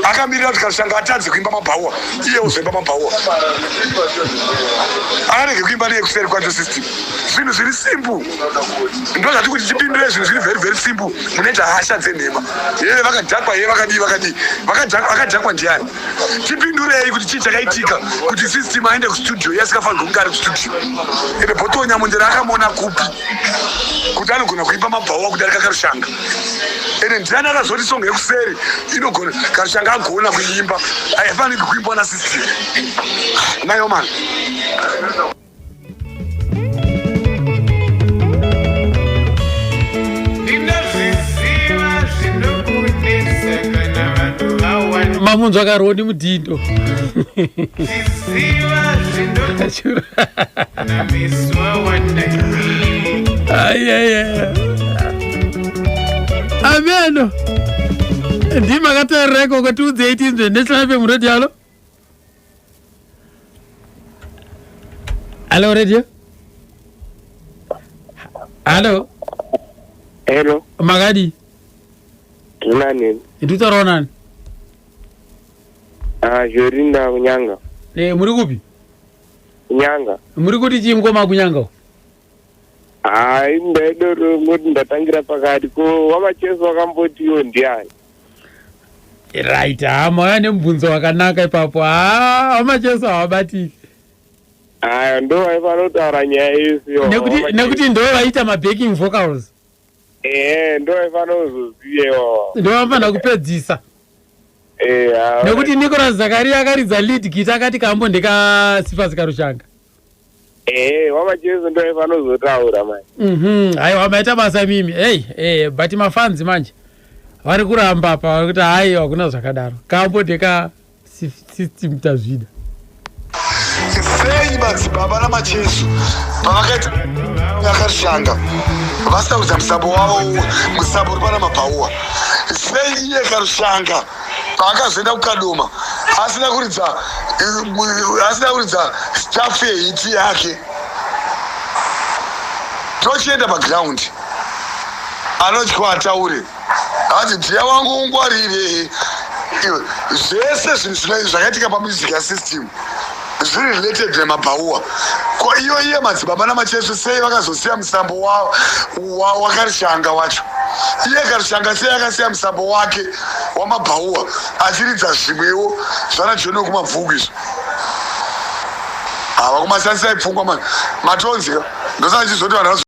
akamirira kuti Rushanga atadze kuimba mabhauwa iye uzoimba mabhauwa akarege kuimba neyekuseri kwacho system zvinhu zviri simple ndozvati kuti tipindure zvinhu zviri very very simple munoita hasha dzenhema yeye vakadhakwa yeye vakadii vakadhakwa ndiani tipindurei kuti chii chakaitika kuti system aende kustudio yasikafanirwa kunge ari kustudio ende Bhotonya Mundera akamuona kupi kuti anogona kuimba mabhauwa kudarika Rushanga ende ndiani akazoti song yekuseri inogona Rushanga agona kuimba haifaniri kuimbwa nasystem nayo mani mamunzo akaroni mudhindo ameno ndimakatoreko kwetiudze 18 National FM radio. Hello radio. Hello magadi nani ndutaura nani Jorinda Kunyanga. Muri kupi? Kunyanga. Muri kuti chingoma Kunyanga? Ndedoro ngoti ndatangira pakati ko wamacheso wakambotiyo ndiani. Right, yana mbunzo wakanaka ipapo. Wamacheso awabatiki. Ndo vaifanotaura nyaya isiyo. Nekuti ndo vaita mabacking vocals. Ndo vaifanozoziyewo. Ndo vafana kupedzisa. Nekuti Nicholas Zakaria akaridza lead guitar akati kambo ndeka Sifa Rushanga. Wamacheso ndo vaifanozotaura manje. Haiwa maita basa mimi. But mafans manje vari kuramba apa vari kuti hai hakuna zvakadaro. Kambo ndeka system tazvida. Sei madzibaba namacheso pavakaita Rushanga vasina kuita musambo wavo musambo uri pana mabhauwa. Sei iye Rushanga paakazoenda kukadoma asina kuridza staff yehiti yake tochienda paground anotya ataure ati dhiya wangu ungwarire zvese zvinhu zvakaitika pamusic yasystem zviri related nemabhauwa ko iye madzibaba namacheso sei vakazosiya musambo wakarushanga wacho iye Rushanga sei akasiya musambo wake wamabhauwa achiridza zvimwewo zvana John kumabvuku izvo hava kumasanisai pfungwa mani matonzi ndosana chizoti vanhu